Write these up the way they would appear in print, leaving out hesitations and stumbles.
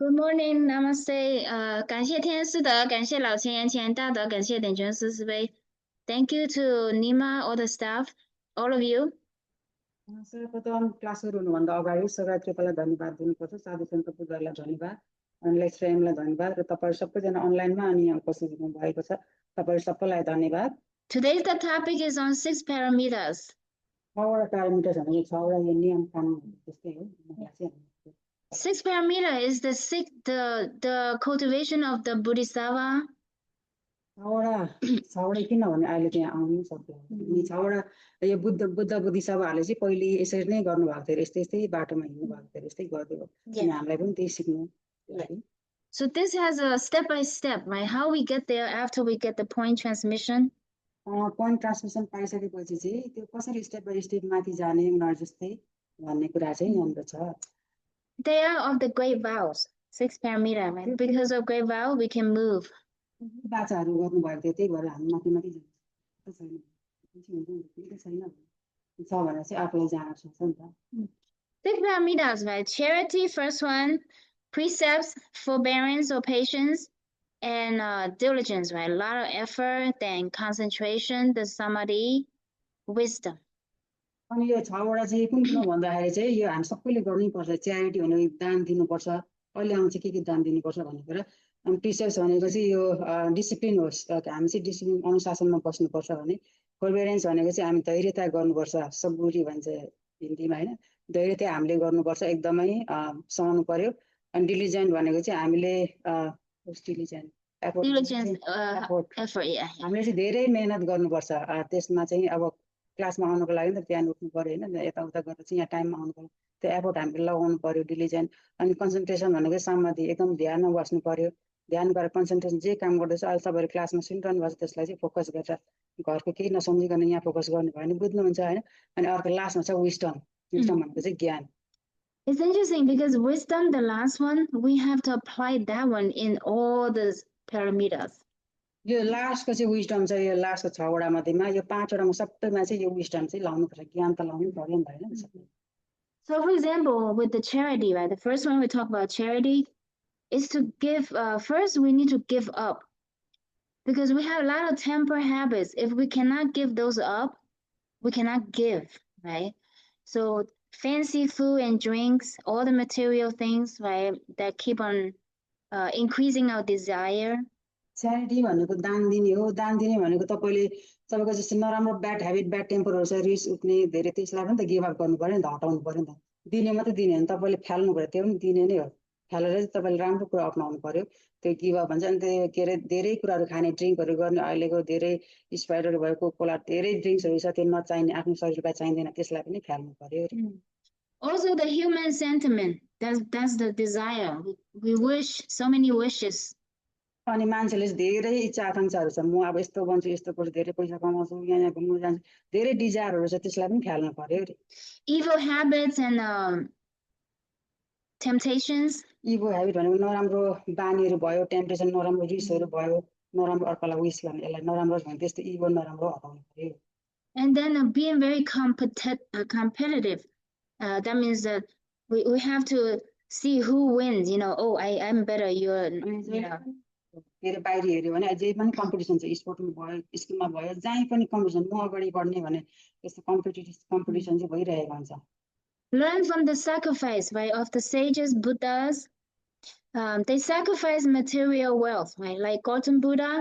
Good morning, Namaste. 感谢天师德，感谢老前言前大德，感谢点全师慈悲。Thank you to Nima, all the staff, all of you. सर्वप्रथम class सुरु हुनुभन्दा अगाडि सगात्रीपालाई धन्यवाद दिनुपर्छ साधु सन्त पूजाहरूलाई धन्यवाद अनि लेक्चररलाई धन्यवाद र तपाईहरु सबैजना अनलाइनमा अनि यहाँ उपस्थित हुनु भएको छ तपाईहरु सबैलाई धन्यवाद Today's the topic is on 6 parameters. 6वटा parameter भनेको 6वटा यो नियम कानुन जस्तै हो मलाई चाहिँ 6 parameter is the cultivation of the Bodhisattva. 6वटा किन भने अहिले त्यहाँ आउनु सक्दैन अनि 6वटा यो बुद्ध बोधिसत्वहरूले चाहिँ पहिले यसरी नै गर्नु भएको थियो यस्तै बाटोमा हिँड्नु भएको थियो यस्तै गर्दै अनि हामीलाई पनि त्यही सिक्नु लागि So this has a step by step, right? How we get there after we get the point transmission. Point transmission पाइसकेपछि चाहिँ त्यो कसरी स्टेप बाइ स्टेप माथि जाने उनीहरु जस्तै भन्ने कुरा चाहिँ यहाँनिर छ They are of the great vows, 6 parameter, right? Because of great vow, we can move. बाचाहरु गर्नु भएको थियो त्यही भएर हामी माथि माथि छैन छ भने चाहिँ आफूलाई जान सक्छ नि त 6 parameters, right? Charity, first one, precepts, forbearance or patience, and diligence, right? A lot of effort, then concentration, the samadhi, wisdom. अनि यो 6वटा चाहिँ कुन कुन भन्दाखेरि चाहिँ यो हामी सबैले गर्नै पर्छ च्यारिटी भनेको दान दिनुपर्छ अहिले आउँछ के दान दिनुपर्छ भन्ने कुरा अनि प्रिसेप्स भनेको चाहिँ यो डिसिप्लिन होस् हामी चाहिँ डिसिप्लिन अनुशासनमा बस्नुपर्छ भने फोरबेरेन्स भनेको चाहिँ हामी धैर्यता गर्नुपर्छ सबुरी भन्छ हिन्दीमा हैन धैर्यता हामीले गर्नुपर्छ एकदमै सहनु पर्यो अनि डिलिजेन्ट भनेको चाहिँ हामीले Effort, yeah. हामीले चाहिँ धेरै मेहनत गर्नुपर्छ त्यसमा चाहिँ अब क्लासमा आउनको लागि त बिहान उठ्नु पर्यो हैन यताउता गरेर चाहिँ यहाँ टाइममा आउनु पर्यो त्यो एफोर्ट हामीले लगाउनु पर्यो डिलिजेन्ट अनि कन्सन्ट्रेसन भनेको समाधि एकदम ध्यानमा बस्नु पर्यो ध्यान गरेर कन्सन्ट्रेसन जे काम गर्दैछ अहिले तपाईहरु क्लासमा सुनिरहनु भएको छ त्यसलाई चाहिँ फोकस गरेर घरको केही नसम्झिकन यहाँ फोकस गर्नु भयो भने बुझ्नुहुन्छ हैन अनि अर्को लास्टमा छ विस्डम भनेको चाहिँ ज्ञान It's interesting because wisdom, the last one, we have to apply that one in all the parameters. यो लास्टको चाहिँ विस्डम चाहिँ यो लास्टको 6वटा मध्येमा यो 5वटामा सबैमा चाहिँ यो विस्डम चाहिँ लाउनु पर्छ ज्ञान त लाउनु पर्यो नि त हैन सबै So for example, with the charity, right? The first one we talk about charity is to give, first we need to give up because we have a lot of temper habits. If we cannot give those up, we cannot give, right? So fancy food and drinks, all the material things, right? That keep on increasing our desire. Charity भनेको दान दिने हो दान दिने भनेको तपाईले तपाईको जस्तो नराम्रो ब्याड ह्याबिट ब्याड टेम्परहरु छ रिस उठ्ने धेरै त्यसलाई पनि त गिभ अप गर्नु पर्यो नि त हटाउनु पर्यो नि त दिने मात्र दिने हैन तपाईले फ्याल्नु पर्यो त्यो पनि दिने नै हो फ्यालेर चाहिँ तपाईले राम्रो कुरा अपनाउनु पर्यो त्यो गिभ अप भन्छ अनि त्यो के रे धेरै कुराहरु खाने ड्रिंकहरु गर्ने अहिलेको धेरै स्प्राइटहरु भयो कोकोला धेरै ड्रिंक्सहरु छ त्यो नचाहिने आफ्नो शरीरलाई चाहिँदैन त्यसलाई पनि फ्याल्नु पर्यो Also the human sentiment, that's the desire. We wish so many wishes. अनि मान्छेले धेरै इच्छा आकांक्षाहरु छ म अब यस्तो बन्छु यस्तो गर्छु धेरै पैसा कमाउँछु यहाँ घुम्नु जान्छु धेरै डिजायरहरु छ त्यसलाई पनि फ्याल्नु पर्यो Evil habits and temptations. Evil habit भनेको नराम्रो बानीहरु भयो टेम्पटेसन नराम्रो रिसहरु भयो नराम्रो अर्कालाई विश गर्ने यसलाई नराम्रो भने त्यस्तो इभल नराम्रो हटाउनु पर्यो And then being very competitive. That means that we have to see who wins, oh, I'm better, you're, धेरै बाहिर हेर्यो भने अझै पनि कम्पिटिसन छ स्पोर्टमा भयो स्कुलमा भयो जहाँ पनि कम्पिटिसन म अगाडि बढ्ने भने त्यस्तो कम्पिटिसन चाहिँ भइरहेको हुन्छ Learn from the sacrifice, right, of the sages, Buddhas. They sacrifice material wealth, right? Like Gautam Buddha,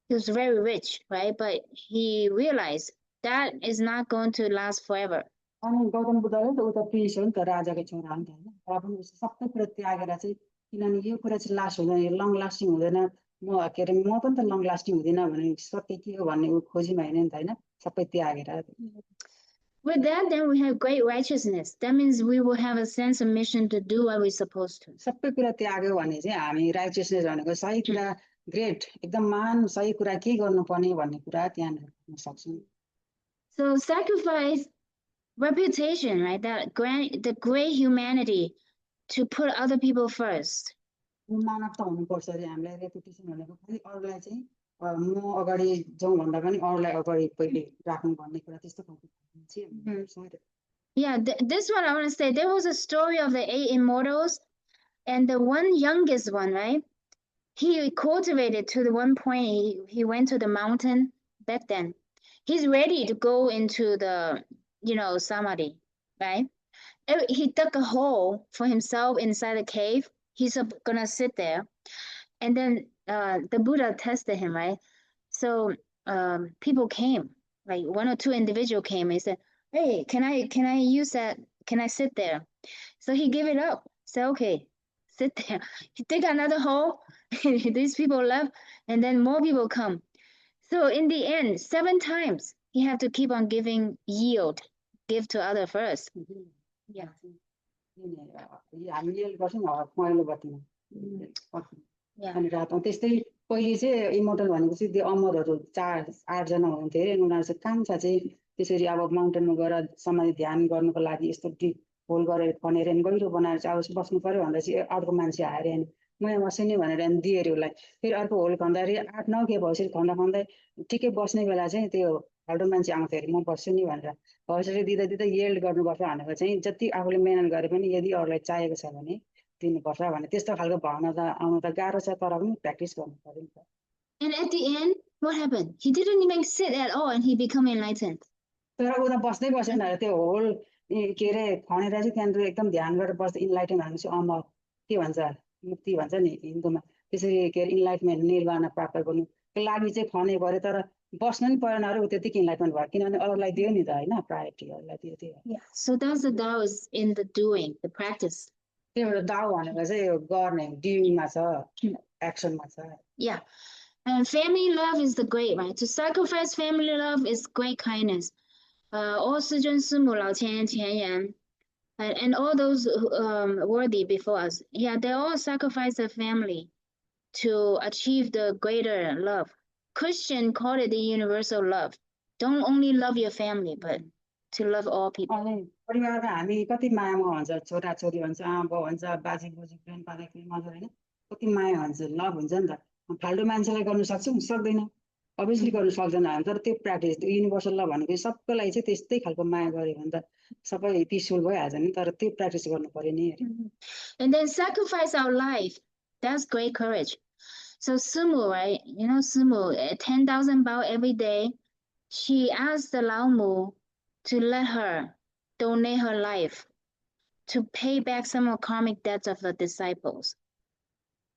he was very rich, right? But he realized that is not going to last forever. अनि गौतम बुद्धले त उता prince हो नि त राजाको छोरा हो नि त हैन तर पनि सबै कुरा त्यागेर चाहिँ किनभने यो कुरा चाहिँ लास्ट हुँदैन लङ लास्टिङ हुँदैन म के रे म पनि त लङ लास्टिङ हुँदिन भने सत्य के हो भन्ने खोजीमा हैन नि त हैन सबै त्यागेर With that, then we have great righteousness. That means we will have a sense of mission to do what we're supposed to. सबै कुरा त्याग्यो भने चाहिँ हामी राइचियसनेस भनेको सही कुरा ग्रेट एकदम महान सही कुरा के गर्नुपर्ने भन्ने कुरा त्यहाँ गर्न सक्छौं So sacrifice reputation, right? The great humanity to put other people first. मानवता हुनुपर्छ रे हामीलाई रेपुटेसन भनेको खाली अरूलाई चाहिँ म अगाडि जाउँ भन्दा पनि अरूलाई अगाडि पहिले राख्नु भन्ने कुरा त्यस्तो Yeah, this one I want to say, there was a story of the 8 immortals. And the one youngest one, right? He cultivated to the one point he went to the mountain back then. He's ready to go into the, samadhi, right? He dug a hole for himself inside a cave. He's gonna sit there. And then the Buddha tested him, right? So people came, like one or two individual came and said, "Hey, can I use that? Can I sit there?" So he gave it up. Said, "Okay, sit there." He dig another hole. These people left, and then more people come. So in the end, 7 times he have to keep on giving yield, give to other first. Yeah. हामीले गर्छौँ नि पहेँलो बत्तीमा Yeah. अनि रात त्यस्तै पहिले चाहिँ immortal भनेपछि त्यो अमरहरू 8जना हुनुहुन्थ्यो अरे उनीहरू चाहिँ कान्छा चाहिँ त्यसरी अब माउन्टेनमा गएर समाधि ध्यान गर्नुको लागि यस्तो डिप होल गरेर खनेर गहिरो बनाएर चाहिँ अब बस्नु पर्यो भनेर चाहिँ अर्को मान्छे आएर अनि म यहाँ बस्छु नि भनेर दियो अरे उसलाई फेरि अर्को होल खन्दाखेरि 8-9 खेप भएपछि खन्दा खन्दै ठिकै बस्ने बेला चाहिँ त्यो फाल्टो मान्छे आउँथ्यो अरे म बस्छु नि भनेर भविष्य दिँदा दिँदा येल्ड गर्नुपर्छ भनेर चाहिँ जति आफूले मेहनत गरे पनि यदि अरूलाई चाहिएको छ भने दिनुपर्छ भने त्यस्तो खालको भावना त आउनु त गाह्रो छ तर पनि प्र्याक्टिस गर्नु पर्यो नि त And at the end, what happened? He didn't even sit at all and he became enlightened. तर ऊ त बस्दै बसेन अरे त्यो होल के अरे खनेर चाहिँ त्यहाँनिर एकदम ध्यान गरेर बस्दै इन्लाइटन भनेपछि अमर के भन्छ मुक्ति भन्छ नि हिन्दूमा त्यसरी के अरे इन्लाइटमेन्ट निर्वाण प्राप्त गर्नुको लागि चाहिँ खने पऱ्यो तर बस्नु नि परेन अरे ऊ त्यतिकै इन्लाइटमेन्ट भयो किनभने अरूलाई दियो नि त होइन प्रायोरिटी अरूलाई दियो त्यो Yeah. So that's the Tao is in the doing, the practice. त्यो एउटा दाउ भनेको चाहिँ यो गर्ने डुइङमा छ एक्सनमा छ Yeah. And family love is the great, right? To sacrifice family love is great kindness. All 世尊师母老前前人 and all those worthy before us, yeah, they all sacrifice their family to achieve the greater love. Christian called it the universal love. Don't only love your family, but to love all people. अनि परिवारमा हामी कति मायामा हुन्छ छोरा छोरी भन्छ आमा भन्छ बाजे बोजू प्रेम पार्दाखेरि मजा होइन कति माया हुन्छ लभ हुन्छ नि त फाल्टो मान्छेलाई गर्नु सक्छौँ सक्दैन अभियसली गर्नु सक्दैन हामी तर त्यो प्र्याक्टिस त्यो युनिभर्सल लभ भनेको सबैलाई चाहिँ त्यस्तै खालको माया गऱ्यो भने त सबै पिसफुल भइहाल्छ नि तर त्यो प्र्याक्टिस गर्नु पर्यो नि And then sacrifice our life. That's great courage. So Sumu, right? You know Sumu, 10,000 bao every day. She asked the Lao Mu to let her donate her life to pay back some of karmic debts of the disciples.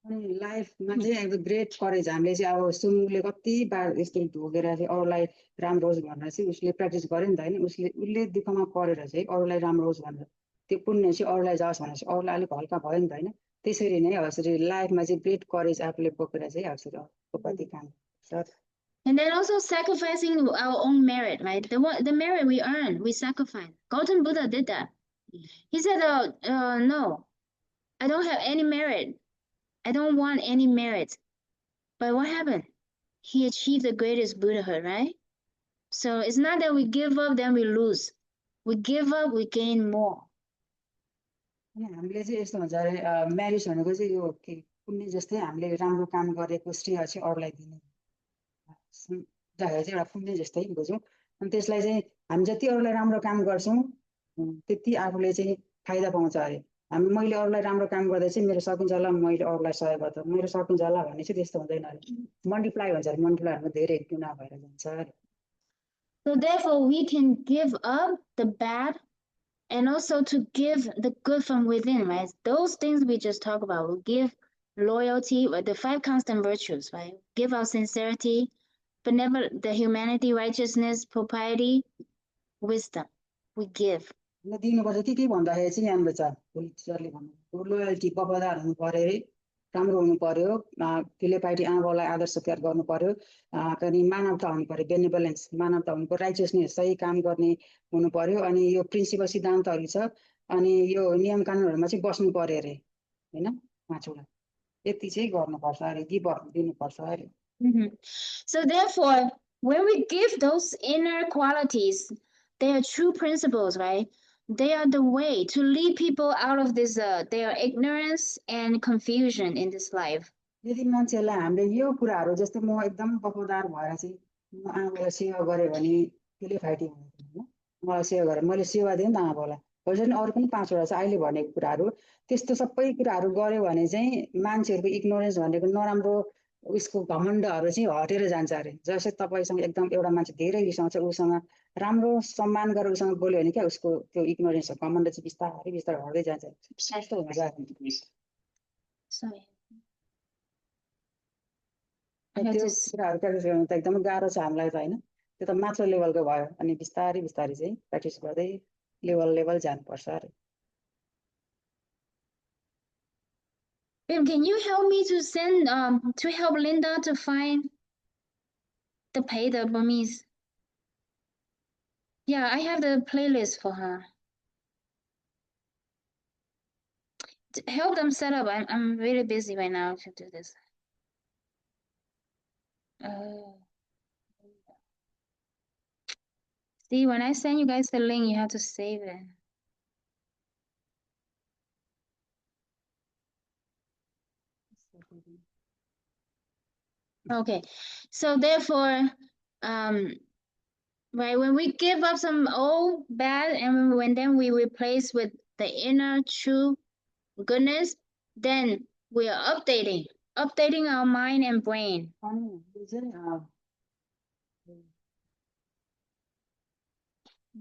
अनि लाइफमा चाहिँ एकदम great courage हामीले चाहिँ अब सुमुले कति बार यस्तो ढोगेर चाहिँ अरूलाई राम्रो होस् भनेर चाहिँ उसले प्र्याक्टिस गर्यो नि त होइन उसले दुःखमा परेर चाहिँ अरूलाई राम्रो होस् भनेर त्यो पुण्य चाहिँ अरूलाई जाओस् भनेर चाहिँ अरूलाई अलिक हल्का भयो नि त होइन त्यसरी नै अब यसरी लाइफमा चाहिँ ग्रेट करेज आफूले बोकेर चाहिँ अब यसरी अर्को प्रति काम गर्छ And then also sacrificing our own merit, right? The merit we earn, we sacrifice. Gautam Buddha did that. He said, no, I don't have any merit. I don't want any merit. But what happened? He achieved the greatest Buddhahood, right? So it's not that we give up, then we lose. We give up, we gain more. अनि हामीले चाहिँ यस्तो हुन्छ अरे marriage भनेको चाहिँ यो के पुण्य जस्तै हामीले राम्रो काम गरेको श्रेय चाहिँ अरूलाई दिने चाहिँ एउटा पुण्य जस्तै बुझौँ अनि त्यसलाई चाहिँ हामी जति अरूलाई राम्रो काम गर्छौँ त्यति आफूले चाहिँ फाइदा पाउँछ अरे हामी मैले अरूलाई राम्रो काम गर्दा चाहिँ मेरो सकिन्छ होला मैले अरूलाई सहयोग गर्दा मेरो सकिन्छ होला भन्ने चाहिँ त्यस्तो हुँदैन अरे मल्टिप्लाई हुन्छ अरे मल्टिप्लाईमा धेरै गुणा भएर जान्छ अरे So therefore we can give up the bad and also to give the good from within, right? Those things we just talked about. We give loyalty, the 5 constant virtues, right? Give our sincerity, the humanity, righteousness, propriety, wisdom. We give. दिनुपर्छ के भन्दाखेरि चाहिँ यहाँनिर छ टिचरले भन्नु loyalty वफादार हुनु पर्यो अरे राम्रो हुनु पर्यो फिलोपाइटी आमाबाउलाई आदर सत्कार गर्नु पर्यो अनि मानवता हुनु पर्यो बेनिभोलेन्स मानवता हुनु पर्यो राइचियसनेस सही काम गर्ने हुनु पर्यो अनि यो प्रिन्सिपल सिद्धान्तहरू छ अनि यो नियम कानुनहरुमा चाहिँ बस्नु पर्यो अरे हैन पाँचवटा यति चाहिँ गर्नुपर्छ अरे गिभ अप दिनुपर्छ अरे So therefore when we give those inner qualities, they are true principles, right? They are the way to lead people out of this their ignorance and confusion in this life. यदि मान्छेलाई हामीले यो कुराहरु जस्तै म एकदम वफादार भएर चाहिँ म आमालाई सेवा गरे भने त्यसले फाइटिङ हुन्छ हैन मलाई सेवा गरे मैले सेवा दिएँ नि त आमालाई भोइस नि अरू पनि 5वटा छ अहिले भनेको कुराहरू त्यस्तो सबै कुराहरू गर्यो भने चाहिँ मान्छेहरूको इग्नोरेन्स भनेको नराम्रो उसको घमण्डहरू चाहिँ हटेर जान्छ अरे जस्तै तपाईँसँग एकदम एउटा मान्छे धेरै रिसाउँछ उसँग राम्रो सम्मान गरेर उसँग बोल्यो भने क्या उसको त्यो इग्नोरेन्स घमण्ड चाहिँ बिस्तारै बिस्तारै हट्दै जान्छ यस्तो हुन्छ Sorry. त्यो कुराहरू प्र्याक्टिस गर्नु त एकदमै गाह्रो छ हामीलाई त होइन त्यो त मात्र लेभलको भयो अनि बिस्तारै बिस्तारै चाहिँ प्र्याक्टिस गर्दै लेभल जानुपर्छ अरे Bim, can you help me to send to help Linda to find the Burmese? Yeah, I have the playlist for her. Help them set up. I'm really busy right now to do this. See, when I send you guys the link, you have to save it. Okay, so therefore, right, when we give up some old bad and when then we replace with the inner true goodness, then we are updating our mind and brain.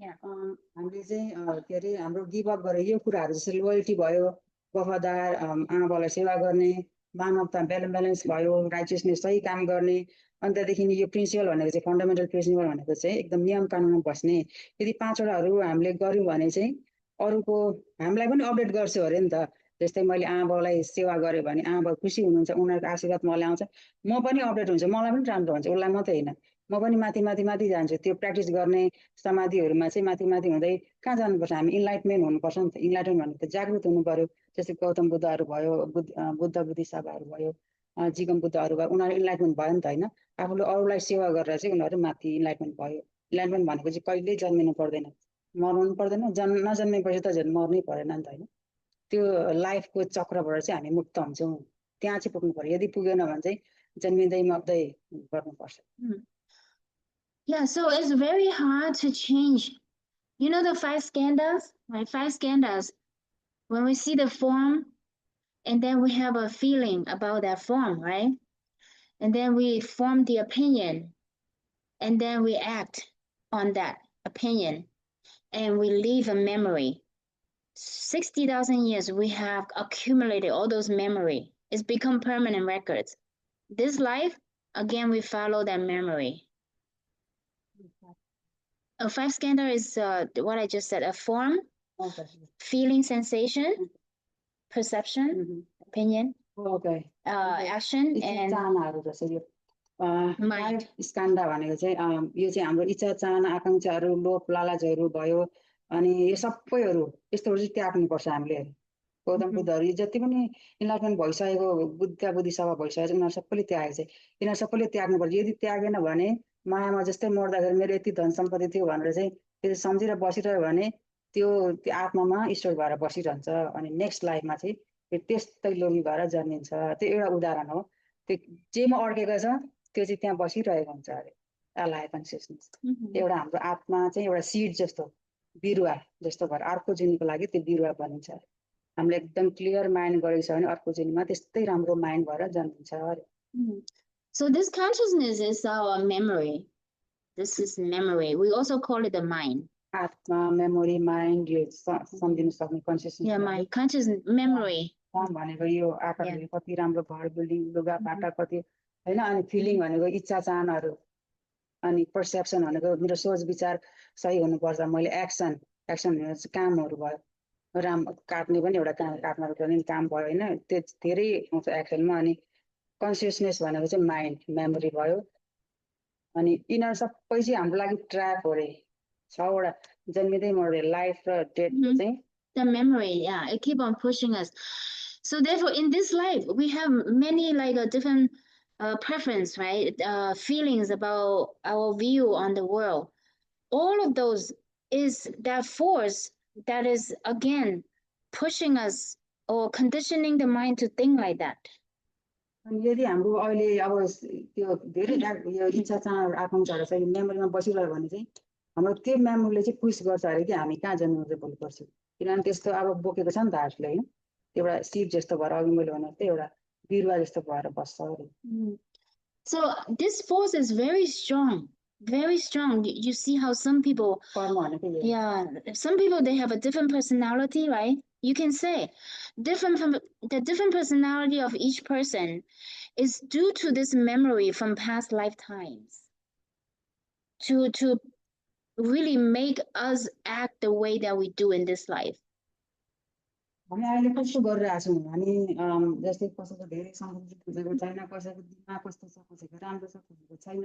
Yeah. हामीले चाहिँ के अरे हाम्रो give up गरे यो कुराहरू जस्तै loyalty भयो वफादार आमाबाउलाई सेवा गर्ने मानवता ब्यालेन्स भयो राइचियसनेस सही काम गर्ने अनि त्यहाँदेखि यो प्रिन्सिपल भनेको चाहिँ फन्डामेन्टल प्रिन्सिपल भनेको चाहिँ एकदम नियम कानुनमा बस्ने यदि 5वटाहरू हामीले गर्यौँ भने चाहिँ अरूको हामीलाई पनि अपडेट गर्छु अरे नि त जस्तै मैले आमाबाउलाई सेवा गरेँ भने आमाबाउ खुसी हुनुहुन्छ उनीहरूको आशीर्वाद मलाई आउँछ म पनि अपडेट हुन्छ मलाई पनि राम्रो हुन्छ उसलाई मात्रै होइन म पनि माथि जान्छु त्यो प्र्याक्टिस गर्ने समाधिहरूमा चाहिँ माथि हुँदै कहाँ जानुपर्छ हामी इन्लाइटमेन्ट हुनुपर्छ नि त इन्लाइटमेन्ट भनेको त जागृत हुनु पर्यो जस्तै गौतम बुद्धहरू भयो बुद्ध बुद्धिसावाहरू भयो जिगम बुद्धहरू भयो उनीहरू इन्लाइटमेन्ट भयो नि त होइन आफूले अरूलाई सेवा गरेर चाहिँ उनीहरू माथि इन्लाइटमेन्ट भयो इन्लाइटमेन्ट भनेको चाहिँ कहिल्यै जन्मिनु पर्दैन मर्नु पर्दैन नजन्मेपछि त झन् मर्नै परेन नि त होइन त्यो लाइफको चक्रबाट चाहिँ हामी मुक्त हुन्छौँ त्यहाँ चाहिँ पुग्नु पर्यो यदि पुगेन भने चाहिँ जन्मिँदै मर्दै गर्नुपर्छ Yeah, so it's very hard to change. You know the 5 skandhas, right? 5 skandhas. When we see the form, and then we have a feeling about that form, right? And then we form the opinion, and then we act on that opinion, and we leave a memory. 60,000 years, we have accumulated all those memory. It's become permanent records. This life, again, we follow that memory. A 5 skandha is what I just said, a form, feeling, sensation, perception, opinion, action, and mind. स्कान्डा भनेको चाहिँ यो चाहिँ हाम्रो इच्छा चाहना आकांक्षाहरू लोभ लालचहरू भयो अनि यो सबैहरू यस्तोहरू चाहिँ त्याग्नुपर्छ हामीले गौतम बुद्धहरू यो जति पनि इन्लाइटमेन्ट भइसकेको बुद्ध बुद्धिसभा भइसकेको छ उनीहरू सबैले त्यागेको छ यिनीहरू सबैले त्याग्नुपर्छ यदि त्यागेन भने मायामा जस्तै मर्दाखेरि मेरो यति धन सम्पत्ति थियो भनेर चाहिँ त्यो सम्झेर बसिरह्यो भने त्यो आत्मामा ईश्वर भएर बसिरहन्छ अनि नेक्स्ट लाइफमा चाहिँ त्यस्तै लोभी भएर जन्मिन्छ त्यो एउटा उदाहरण हो त्यो जेमा अड्केको छ त्यो चाहिँ त्यहाँ बसिरहेको हुन्छ अरे एलाय कन्सियसनेस एउटा हाम्रो आत्मा चाहिँ एउटा सिड जस्तो बिरुवा जस्तो भएर अर्को जिन्दगीको लागि त्यो बिरुवा बनिन्छ हामीले एकदम क्लियर माइन्ड गरेको छ भने अर्को जिन्दगीमा त्यस्तै राम्रो माइन्ड भएर जन्मिन्छ अरे So this consciousness is our memory. This is memory. We also call it the mind. आत्मा मेमोरी माइन्ड यो सम्झिनु सक्ने consciousness Yeah, my conscious memory. भनेको यो आकारले कति राम्रो घर बिल्डिङ लुगा फाटा कति हैन अनि फिलिङ भनेको इच्छा चाहनाहरू अनि पर्सेप्सन भनेको मेरो सोच विचार सही हुनुपर्छ मैले एक्सन भनेको चाहिँ कामहरू भयो राम काट्ने पनि एउटा काम काट्नको पनि काम भयो हैन त्यो धेरै आउँछ एक्सनमा अनि कन्सियसनेस भनेको चाहिँ माइन्ड मेमोरी भयो अनि यिनीहरू सबै चाहिँ हाम्रो लागि ट्र्याप हो रे 6वटा जन्मिँदै मर्दै लाइफ र डेथ चाहिँ the memory, yeah, it keep on pushing us. So therefore in this life we have many like a different preference, right? Feelings about our view on the world. All of those is that force that is again pushing us or conditioning the mind to think like that. अनि यदि हाम्रो अहिले अब त्यो धेरै यो इच्छा चाहनाहरू आकांक्षाहरू चाहिँ मेमोरीमा बसिरह्यो भने चाहिँ हाम्रो त्यो मेमोरीले चाहिँ पुस गर्छ अरे कि हामी कहाँ जन्म भोलि पर्छ किनभने त्यस्तो अब बोकेको छ नि त आफूले होइन एउटा सिड जस्तो भएर अघि मैले भने जस्तै एउटा बिरुवा जस्तो भएर बस्छ अरे So this force is very strong, very strong. You see how some people, कर्म भनेको यही yeah, some people they have a different personality, right? You can say the different personality of each person is due to this memory from past lifetimes to really make us act the way that we do in this life. हामी अहिले कस्तो गरिरहेको छौँ हामी जस्तै कसैको धेरै समृद्धि खोजेको छैन कसैको दिमाग कस्तो छ कसैको राम्रो छ कसैको छैन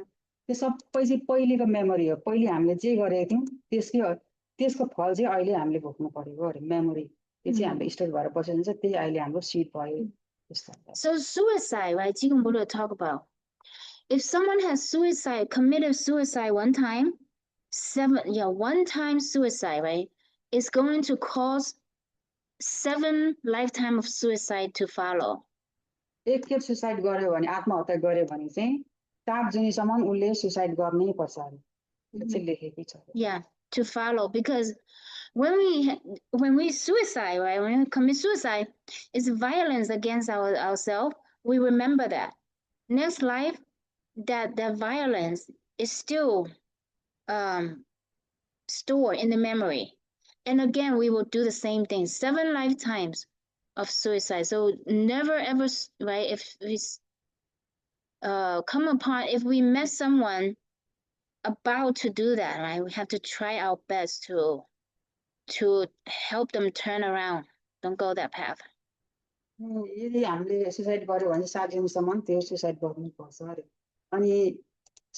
त्यो सबै चाहिँ पहिलेको मेमोरी हो पहिले हामीले जे गरेको थियौँ त्यसको फल चाहिँ अहिले हामीले भोग्नु परेको अरे मेमोरी त्यो चाहिँ हाम्रो स्टोर भएर बसेको हुन्छ त्यही अहिले हाम्रो सिड भयो त्यस्तो So suicide, right? Jigong Buddha talk about if someone has committed suicide one time, one time suicide, right, is going to cause 7 lifetime of suicide to follow. एकखेप सुसाइड गर्यो भने आत्महत्या गर्यो भने चाहिँ 7 जुनीसम्म उसले सुसाइड गर्नै पर्छ अरे त्यो चाहिँ लेखेकै छ Yeah, to follow because when we suicide, right, when we commit suicide, it's violence against ourselves. We remember that next life that violence is still stored in the memory, and again we will do the same thing 7 lifetimes of suicide. So never ever, right, if we if we met someone about to do that, right, we have to try our best to help them turn around, don't go that path. यदि हामीले suicide गर्यो भने 7 जुनीसम्म त्यो suicide गर्नुपर्छ अरे अनि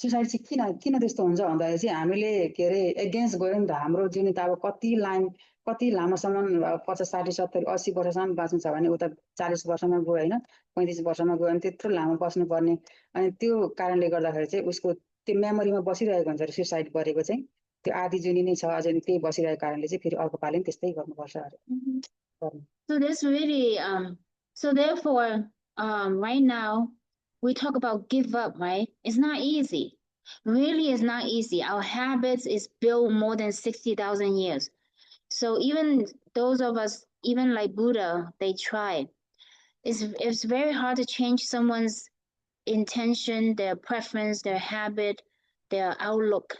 suicide चाहिँ किन त्यस्तो हुन्छ भन्दाखेरि चाहिँ हामीले के अरे एगेन्स्ट गयो नि त हाम्रो जुनी त अब कति लामोसम्म 50 60 70 80 वर्षसम्म बाँच्नु छ भने उता 40 वर्षमा गयो होइन 35 वर्षमा गयो भने त्यत्रो लामो बस्नुपर्ने अनि त्यो कारणले गर्दाखेरि चाहिँ उसको त्यो मेमोरीमा बसिरहेको हुन्छ सुसाइड गरेको चाहिँ त्यो आधी जुनी नै छ अझै त्यही बसिरहेको कारणले चाहिँ फेरि अर्को पालि त्यस्तै गर्नुपर्छ अरे So this really so therefore right now we talk about give up, right? It's not easy. Really is not easy. Our habits is built more than 60,000 years. So even those of us, even like Buddha, they try. It's very hard to change someone's intention, their preference, their habit, their outlook.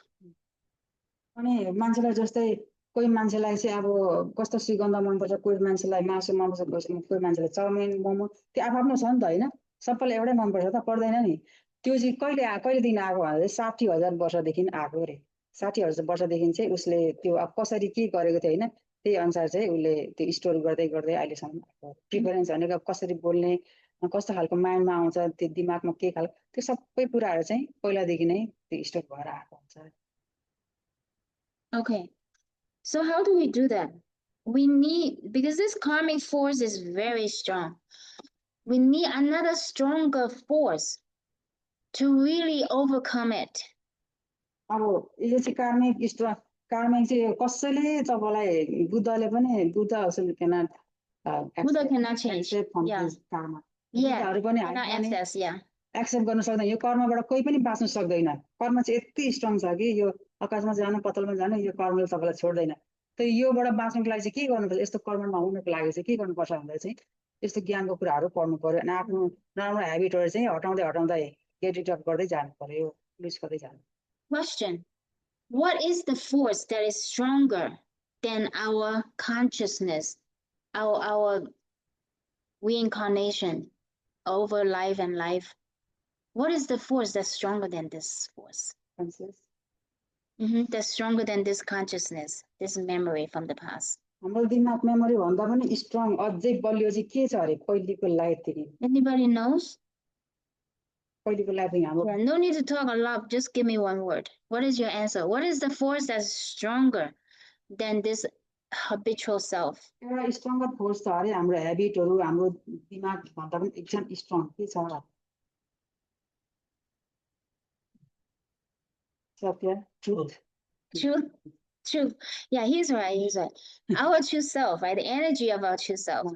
अनि मान्छेलाई जस्तै कोही मान्छेलाई चाहिँ अब कस्तो सुगन्ध मनपर्छ कोही मान्छेलाई मासु मनपर्छ कोही मान्छेलाई चाउमिन मोमो त्यो आफ्नो छ नि त होइन सबैलाई एउटै मनपर्छ त पर्दैन नि त्यो चाहिँ कहिलेदेखि आएको भन्दा 60,000 वर्षदेखि आएको अरे 60,000 वर्षदेखि चाहिँ उसले त्यो अब कसरी के गरेको थियो होइन त्यही अनुसार चाहिँ उसले त्यो स्टोरी गर्दै गर्दै अहिलेसम्म आएको प्रिफरेन्स भनेको अब कसरी बोल्ने कस्तो खालको माइन्डमा आउँछ त्यो दिमागमा के खालको त्यो सबै कुराहरू चाहिँ पहिलादेखि नै त्यो स्टोर भएर आएको हुन्छ Okay, so how do we do that? We need, because this karmic force is very strong, we need another stronger force to really overcome it. अब यो चाहिँ कार्मिक चाहिँ कसैले तपाईँलाई बुद्धले पनि बुद्ध cannot change. Yeah. बुद्धहरू पनि एक्सेप्ट गर्न सक्दैन यो कर्मबाट कोही पनि बाँच्न सक्दैन कर्म चाहिँ यति स्ट्रङ छ कि यो आकाशमा जानु पतलमा जानु यो कर्मले तपाईँलाई छोड्दैन त योबाट बाँच्नको लागि चाहिँ के गर्नुपर्छ यस्तो कर्ममा हुनको लागि चाहिँ के गर्नुपर्छ भन्दा चाहिँ यस्तो ज्ञानको कुराहरू पढ्नु पर्यो अनि आफ्नो नराम्रो ह्याबिटहरू चाहिँ हटाउँदै गेट इट अप गर्दै जानु पर्यो लुज गर्दै जानु Question: what is the force that is stronger than our consciousness, our reincarnation over life and life? What is the force that's stronger than this force? That's stronger than this consciousness, this memory from the past. हाम्रो दिमाग memory भन्दा पनि strong अझै बलियो चाहिँ के छ अरे पहिलेको लाइफदेखि Anybody knows? पहिलेको लाइफदेखि हाम्रो No need to talk a lot, just give me one word. What is your answer? What is the force that's stronger than this habitual self? एउटा स्ट्रङ्गर फोर्स छ अरे हाम्रो ह्याबिटहरू हाम्रो दिमाग भन्दा पनि एकदम स्ट्रङ के छ सत्य Truth. Yeah, he's right. Our true self, right? The energy of our true self.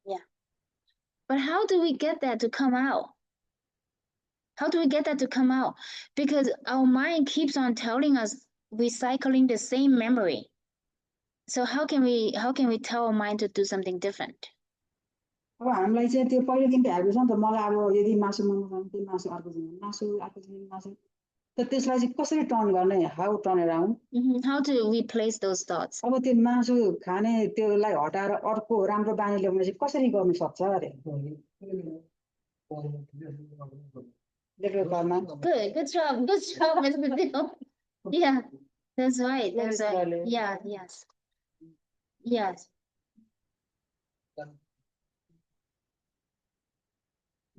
Yeah. But how do we get that to come out? How do we get that to come out? Because our mind keeps on telling us recycling the same memory. So how can we tell our mind to do something different? अब हामीलाई चाहिँ त्यो पहिलेदेखि habit छ नि त मलाई अब यदि मासु मन पर्छ त्यही मासु अर्को दिन मासु अर्को दिन मासु त त्यसलाई चाहिँ कसरी टर्न गर्ने how turn around How to replace those thoughts? अब त्यो मासु खाने त्यसलाई हटाएर अर्को राम्रो बानी ल्याउने चाहिँ कसरी गर्नु सक्छ अरे Good job, Mr. Deal. Yeah, that's right, that's right. Yeah, yes. Yes.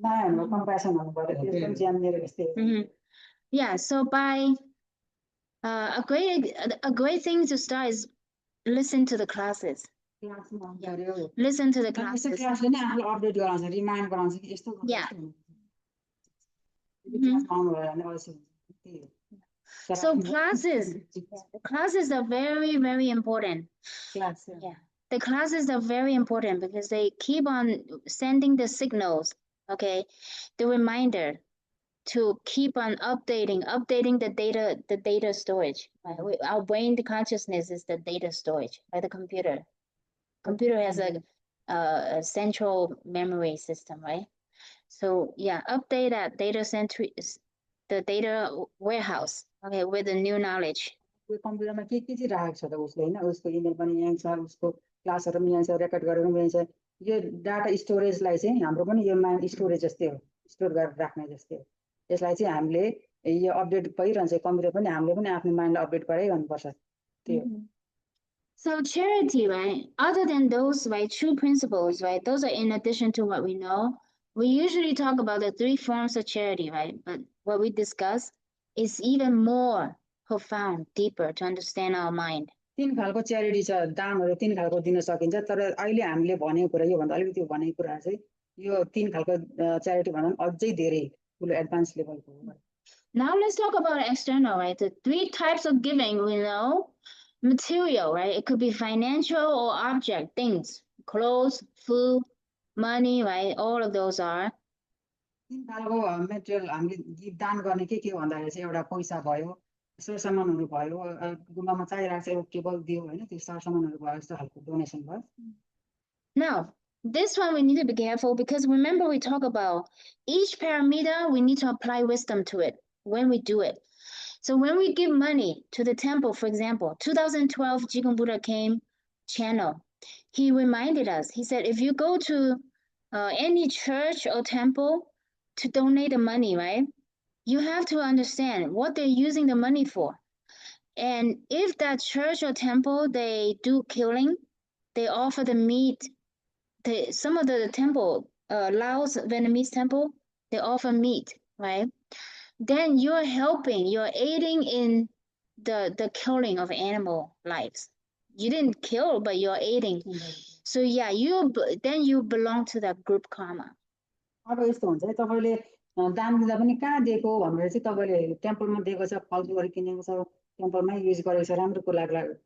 नयाँ हाम्रो कम्प्यासन हुनु पर्यो त्यो पनि जान्ने जस्तै Yeah, so by a great thing to start is listen to the classes. क्लासमा गर्यो Listen to the यस्तो classes. क्लासले नै आफूलाई अपडेट गराउँछ रिमाइन्ड गराउँछ कि यस्तो गर्नु, Yeah. यस्तो गर्नु। क्लासमा आउनु भयो भने अल्छी हुन्छ त्यही हो So classes are very, very important. Class Yeah, the classes are very important because they keep on sending the signals, okay, the reminder to keep on updating the data storage. Right? Our brain consciousness is the data storage, like the computer. Computer has a central memory system, right? So yeah, update that data center, the data warehouse, okay, with the new knowledge. त्यो कम्प्युटरमा के चाहिँ राखेको छ त उसले हैन उसको email पनि यहाँ छ उसको क्लासहरु पनि यहाँ छ रेकर्ड गरेर पनि यहाँ छ यो डाटा स्टोरेजलाई चाहिँ हाम्रो पनि यो माइन्ड स्टोरेज जस्तै हो स्टोर गरेर राख्ने जस्तै हो यसलाई चाहिँ हामीले यो अपडेट भइरहन्छ कम्प्युटर पनि हामीले पनि आफ्नो माइन्डलाई अपडेट गराइ गर्नुपर्छ त्यो So charity, right? Other than those, right, true principles, right? Those are in addition to what we know. We usually talk about the 3 forms of charity, right? But what we discuss is even more profound, deeper to understand our mind. 3 खालको charity छ दानहरु 3 खालको दिन सकिन्छ तर अहिले हामीले भनेको कुरा यो भन्दा अलिकति भनेको कुरा चाहिँ यो 3 खालको च्यारिटी भन्दा अझै धेरै ठुलो एडभान्स लेभलको हो Now let's talk about external, right? The 3 types of giving we know. Material, right? It could be financial or object, things, clothes, food, money, right? All of those are. 3 खालको material हामीले दान गर्ने के भन्दाखेरि चाहिँ एउटा पैसा भयो सरसामानहरु भयो गुम्बामा चाहिरहेको छ एउटा टेबल दियो हैन त्यो सरसामानहरु भयो जस्तो खालको डोनेसन भयो Now, this one we need to be careful because remember we talk about each parameter, we need to apply wisdom to it when we do it. So when we give money to the temple, for example, 2012 Jigong Buddha came channel, he reminded us, he said, if you go to any church or temple to donate the money, right? You have to understand what they're using the money for. And if that church or temple, they do killing, they offer the meat, some of the temple, Laos Vietnamese temple, they offer meat, right? Then you're helping, you're aiding in the killing of animal lives. You didn't kill, but you're aiding. So yeah, then you belong to that group karma. अब यस्तो हुन्छ है तपाईले दान दिँदा पनि कहाँ दिएको भनेर चाहिँ तपाईले टेम्पलमा दिएको छ फलफुलहरु किनेको छ टेम्पलमै युज गरेको छ राम्रो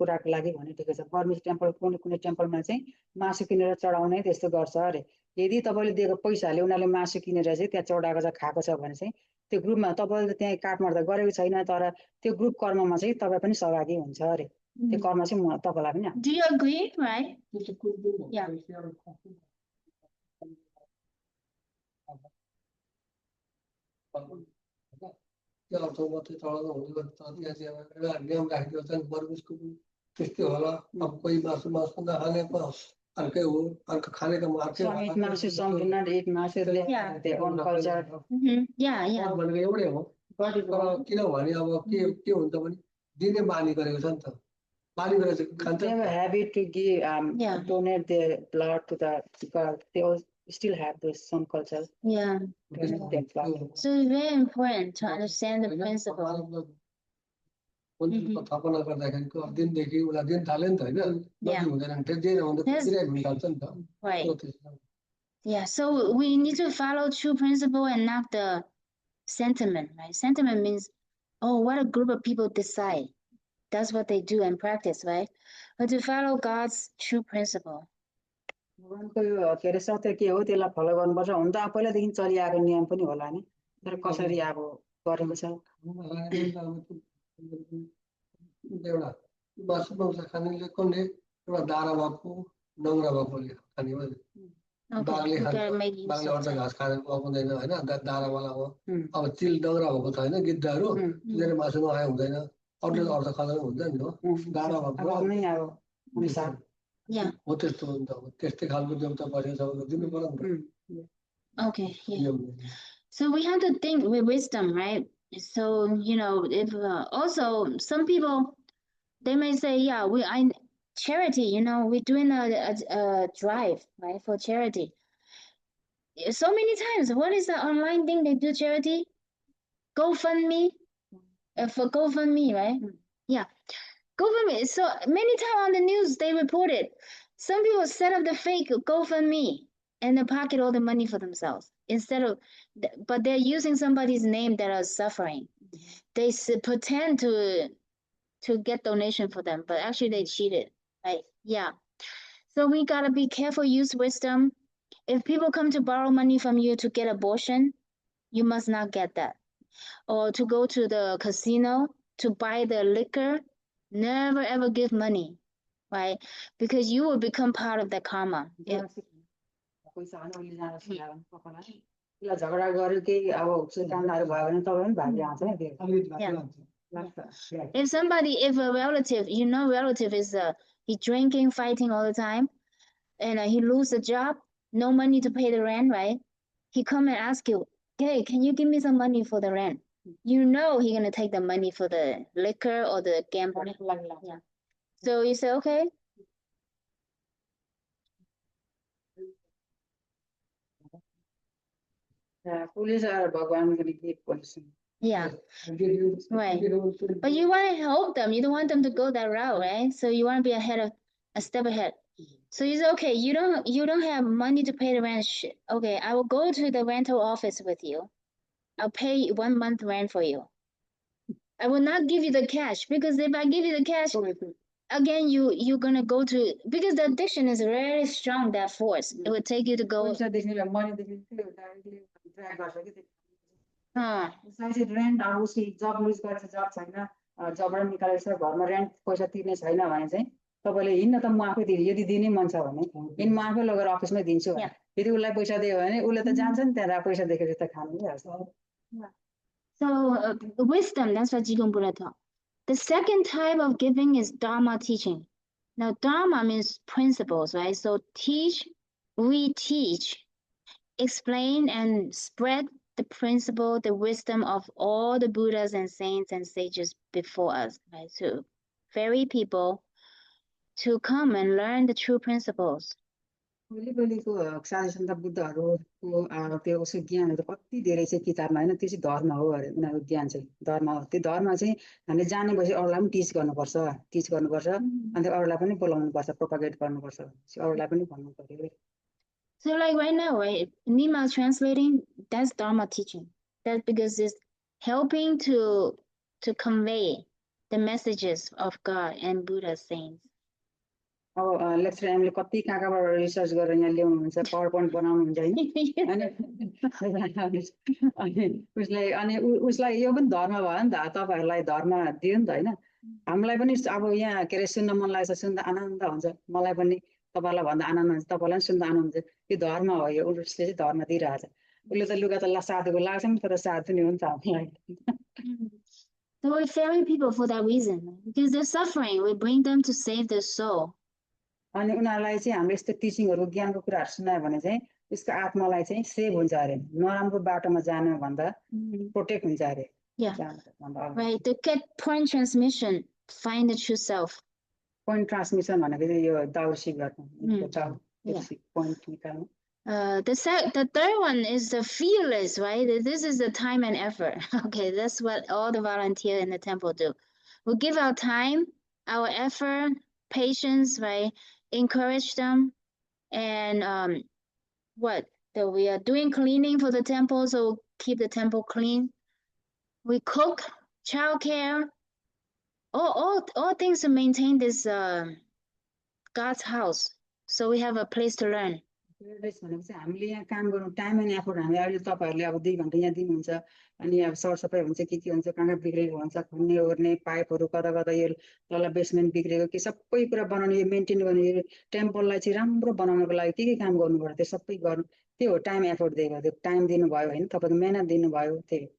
कुराको लागि भनिदिएको छ बर्मिस टेम्पल कुनै टेम्पलमा चाहिँ मासु किनेर चढाउने त्यस्तो गर्छ अरे यदि तपाईले दिएको पैसाले उनीहरुले मासु किनेर चाहिँ त्यहाँ चढाएको छ खाएको छ भने चाहिँ त्यो ग्रुपमा तपाईले त्यहाँ काटमार्दा गरेको छैन तर त्यो ग्रुप कर्ममा चाहिँ तपाई पनि सहभागी हुन्छ अरे त्यो कर्म चाहिँ तपाईलाई पनि Do you agree, right? Yeah. त्यो अर्थ मात्रै चढाउनु हुँदैन त्यहाँ चाहिँ एउटा नियम राखिदिएको छ नि बर्मिसको पनि त्यस्तै होला अब कोही मासु नखानेको अर्कै हो अर्को खानेको अर्कै Some eat masu, some do not eat masu. They have their own culture. Yeah, yeah. भनेको एउटै हो तर किनभने अब के हुन्छ भने दिने बानी गरेको छ नि त बानी गरेर खान्छ They have a habit to give, Yeah. donate their blood to the God. They still have this some culture. Yeah. Donate their blood. So it's very important to understand the principle. मन्दिरको स्थापना गर्दाखेरिको दिनदेखि उसलाई दिन थाल्यो नि त हैन नदी हुँदैन त्यो जे हुँदा त्यसै हुन थाल्छ नि त Right. Yeah, so we need to follow true principle and not the sentiment, right? Sentiment means, oh, what a group of people decide. That's what they do and practice, right? But to follow God's true principle. भगवानको यो के अरे सत्य के हो त्यसलाई फलो गर्नुपर्छ हुन त पहिलादेखि चलिआएको नियम पनि होला नि तर कसरी अब गरेको छ एउटा मासु मांस खानेले कसले एउटा दारा भएको नौरा भएकोले खाने भयो Okay, बाघले we खान्छ gotta make use बाघले of अर्ध that. घाँस खाने पाउँदैन होइन दारावाला हो उम्, अब चिल दौरा भएको छ होइन गिद्धहरू उम्, तिनीहरू मासु नखाए हुँदैन अरूले त अर्थ खाँदैन हुन्छ नि हो दारा अब भएको आफ्नै अब अनुसार Yeah, हो त्यस्तो हुन्छ अब त्यस्तै खालको देउता बसेको छ भने दिनु पर्यो नि त okay, yeah. नियम। So we have to think with wisdom, right? So, you know, if also some people, they may say, yeah, charity, you know, we're doing a drive, right, for charity. So many times, what is the online thing they do charity? GoFundMe, for GoFundMe, right? Yeah, GoFundMe. So many times on the news, they reported some people set up the fake GoFundMe and they pocket all the money for themselves instead of, but they're using somebody's name that are suffering. They pretend to get donation for them, but actually they cheated, right? Yeah. So we gotta be careful, use wisdom. If people come to borrow money from you to get abortion, you must not get that. Or to go to the casino to buy the liquor, never ever give money, right? Because you will become part of the karma. पैसा हाल्नु उसले जाँदा सिकायो भने पकाउला उसलाई झगडा गर्यो केही अब कामदार भयो भने तपाईँ पनि भागी आउँछ नि त्यो लाग्छ If a relative, relative is he drinking, fighting all the time, and he lose the job, no money to pay the rent, right? He come and ask you, hey, can you give me some money for the rent? You know he gonna take the money for the liquor or the gambling. Yeah. So you say, okay. Police और भगवान को लिए police Yeah. Right. But you want to help them. You don't want them to go that route, right? So you want to be a step ahead. So you say, okay, you don't have money to pay the rent. Okay, I will go to the rental office with you. I'll pay 1 month rent for you. I will not give you the cash because if I give you the cash, again you're gonna go to, because the addiction is very strong, that force. It would take you to go. पैसा देख्नेलाई money देख्ने त्यो directly track गर्छ कि Huh. उसलाई चाहिँ rent अब उसले जब लुज गरेछ जब छैन जबबाट निकालेको छ घरमा रेन्ट पैसा तिर्ने छैन भने चाहिँ तपाईँले हिँड्न त म आफै दिन्छु यदि दिनै मन छ भने हिँड म आफै लगेर अफिसमै दिन्छु भने यदि उसलाई पैसा दियो भने उसले त जान्छ नि त्यहाँ पैसा देखेपछि त खानु नि हाल्छ So wisdom, that's what Jigong Buddha taught. The second type of giving is Dharma teaching. Now Dharma means principles, right? So we teach, explain and spread the principle, the wisdom of all the Buddhas and saints and sages before us, right? So ferry people to come and learn the true principles. पहिले पहिलेको साधु सन्त बुद्धहरूको त्यो उसको ज्ञानहरू कति धेरै चाहिँ किताबमा होइन त्यो चाहिँ धर्म हो अरे उनीहरूको ज्ञान चाहिँ धर्म हो त्यो धर्म चाहिँ हामीले जानेपछि अरूलाई पनि टिच गर्नुपर्छ अन्त अरूलाई पनि बोलाउनुपर्छ प्रोपागेट गर्नुपर्छ अरूलाई पनि भन्नु पर्यो So like right now, right, Nima translating, that's Dharma teaching. That's because it's helping to convey the messages of God and Buddha saints. अब लेक्चर हामीले कति कहाँबाट रिसर्च गरेर यहाँ ल्याउनुहुन्छ पावर पोइन्ट बनाउनुहुन्छ होइन उसलाई अनि उसलाई यो पनि धर्म भयो नि त तपाईँहरूलाई धर्म दियो नि त होइन हामीलाई पनि अब यहाँ के अरे सुन्न मन लागेको छ सुन्दा आनन्द हुन्छ मलाई पनि तपाईँलाई भन्दा आनन्द हुन्छ तपाईँलाई पनि सुन्दा आनन्द हुन्छ यो धर्म हो यो उसले चाहिँ धर्म दिइरहेछ उसले त लुगा त साधुको लाग्छ नि तर साधु नि हो नि त हामीलाई So we're failing people for that reason, because they're suffering. We bring them to save their soul. अनि उनीहरूलाई चाहिँ हामीले यस्तो टिचिङहरु ज्ञानको कुराहरु सुनायो भने चाहिँ यसको आत्मालाई चाहिँ सेभ हुन्छ अरे नराम्रो बाटोमा जानु भन्दा प्रोटेक्ट हुन्छ अरे Right, to get point transmission, find the true self. Point transmission भनेको चाहिँ यो दाउसी गर्नु point निकाल्नु The third one is the fearless, right? This is the time and effort. Okay, that's what all the volunteers in the temple do. We give our time, our effort, patience, right? Encourage them, and we are doing cleaning for the temple, so keep the temple clean. We cook, childcare, all things to maintain this God's house, so we have a place to learn. Paradise भनेको चाहिँ हामीले यहाँ काम गर्नु time and effort हामी अहिले तपाईँहरूले अब 2 घन्टा यहाँ दिनुहुन्छ अनि अब सरसफाइ हुन्छ के हुन्छ कहाँ बिग्रेको हुन्छ खन्ने ओर्ने पाइपहरू कता कता यो तल बेसमेन्ट बिग्रेको के सबै कुरा बनाउने यो मेन्टेन गर्ने यो टेम्पललाई चाहिँ राम्रो बनाउनको लागि के काम गर्नु पर्यो त्यो सबै गर्नु त्यो हो टाइम एफोर्ट दिएको त्यो टाइम दिनुभयो होइन तपाईँको मेहनत दिनुभयो त्यही हो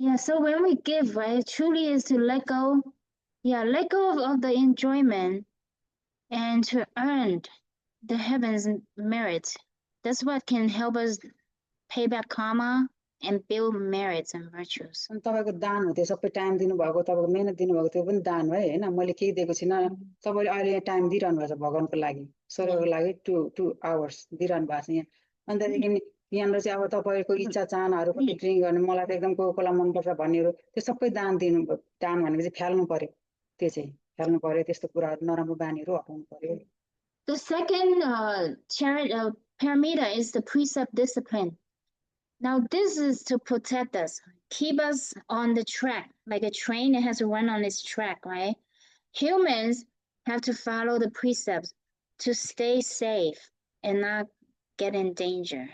Yeah, so when we give, right, truly is to let go, let go of the enjoyment and to earn the heaven's merit. That's what can help us pay back karma and build merits and virtues. अनि तपाईँको दान हो त्यो सबै time दिनुभएको तपाईँको मेहनत दिनुभएको त्यो पनि दान है होइन मैले केही दिएको छैन तपाईँले अहिले यहाँ टाइम दिइरहनु भएको छ भगवानको लागि स्वर्गको लागि 2 hours दिइरहनु भएको छ यहाँ अनि त्यहाँदेखि यहाँनिर चाहिँ अब तपाईँको इच्छा चाहनाहरू कति ड्रिङ्क गर्ने मलाई त एकदम कोला मनपर्छ भन्नेहरू त्यो सबै दान दिनु दान भनेको चाहिँ फ्याल्नु पर्यो त्यो चाहिँ फ्याल्नु पर्यो त्यस्तो कुराहरू नराम्रो बानीहरू हटाउनु पर्यो The second paramita is the precept discipline. Now this is to protect us, keep us on the track, like a train that has to run on its track, right? Humans have to follow the precepts to stay safe and not get in danger.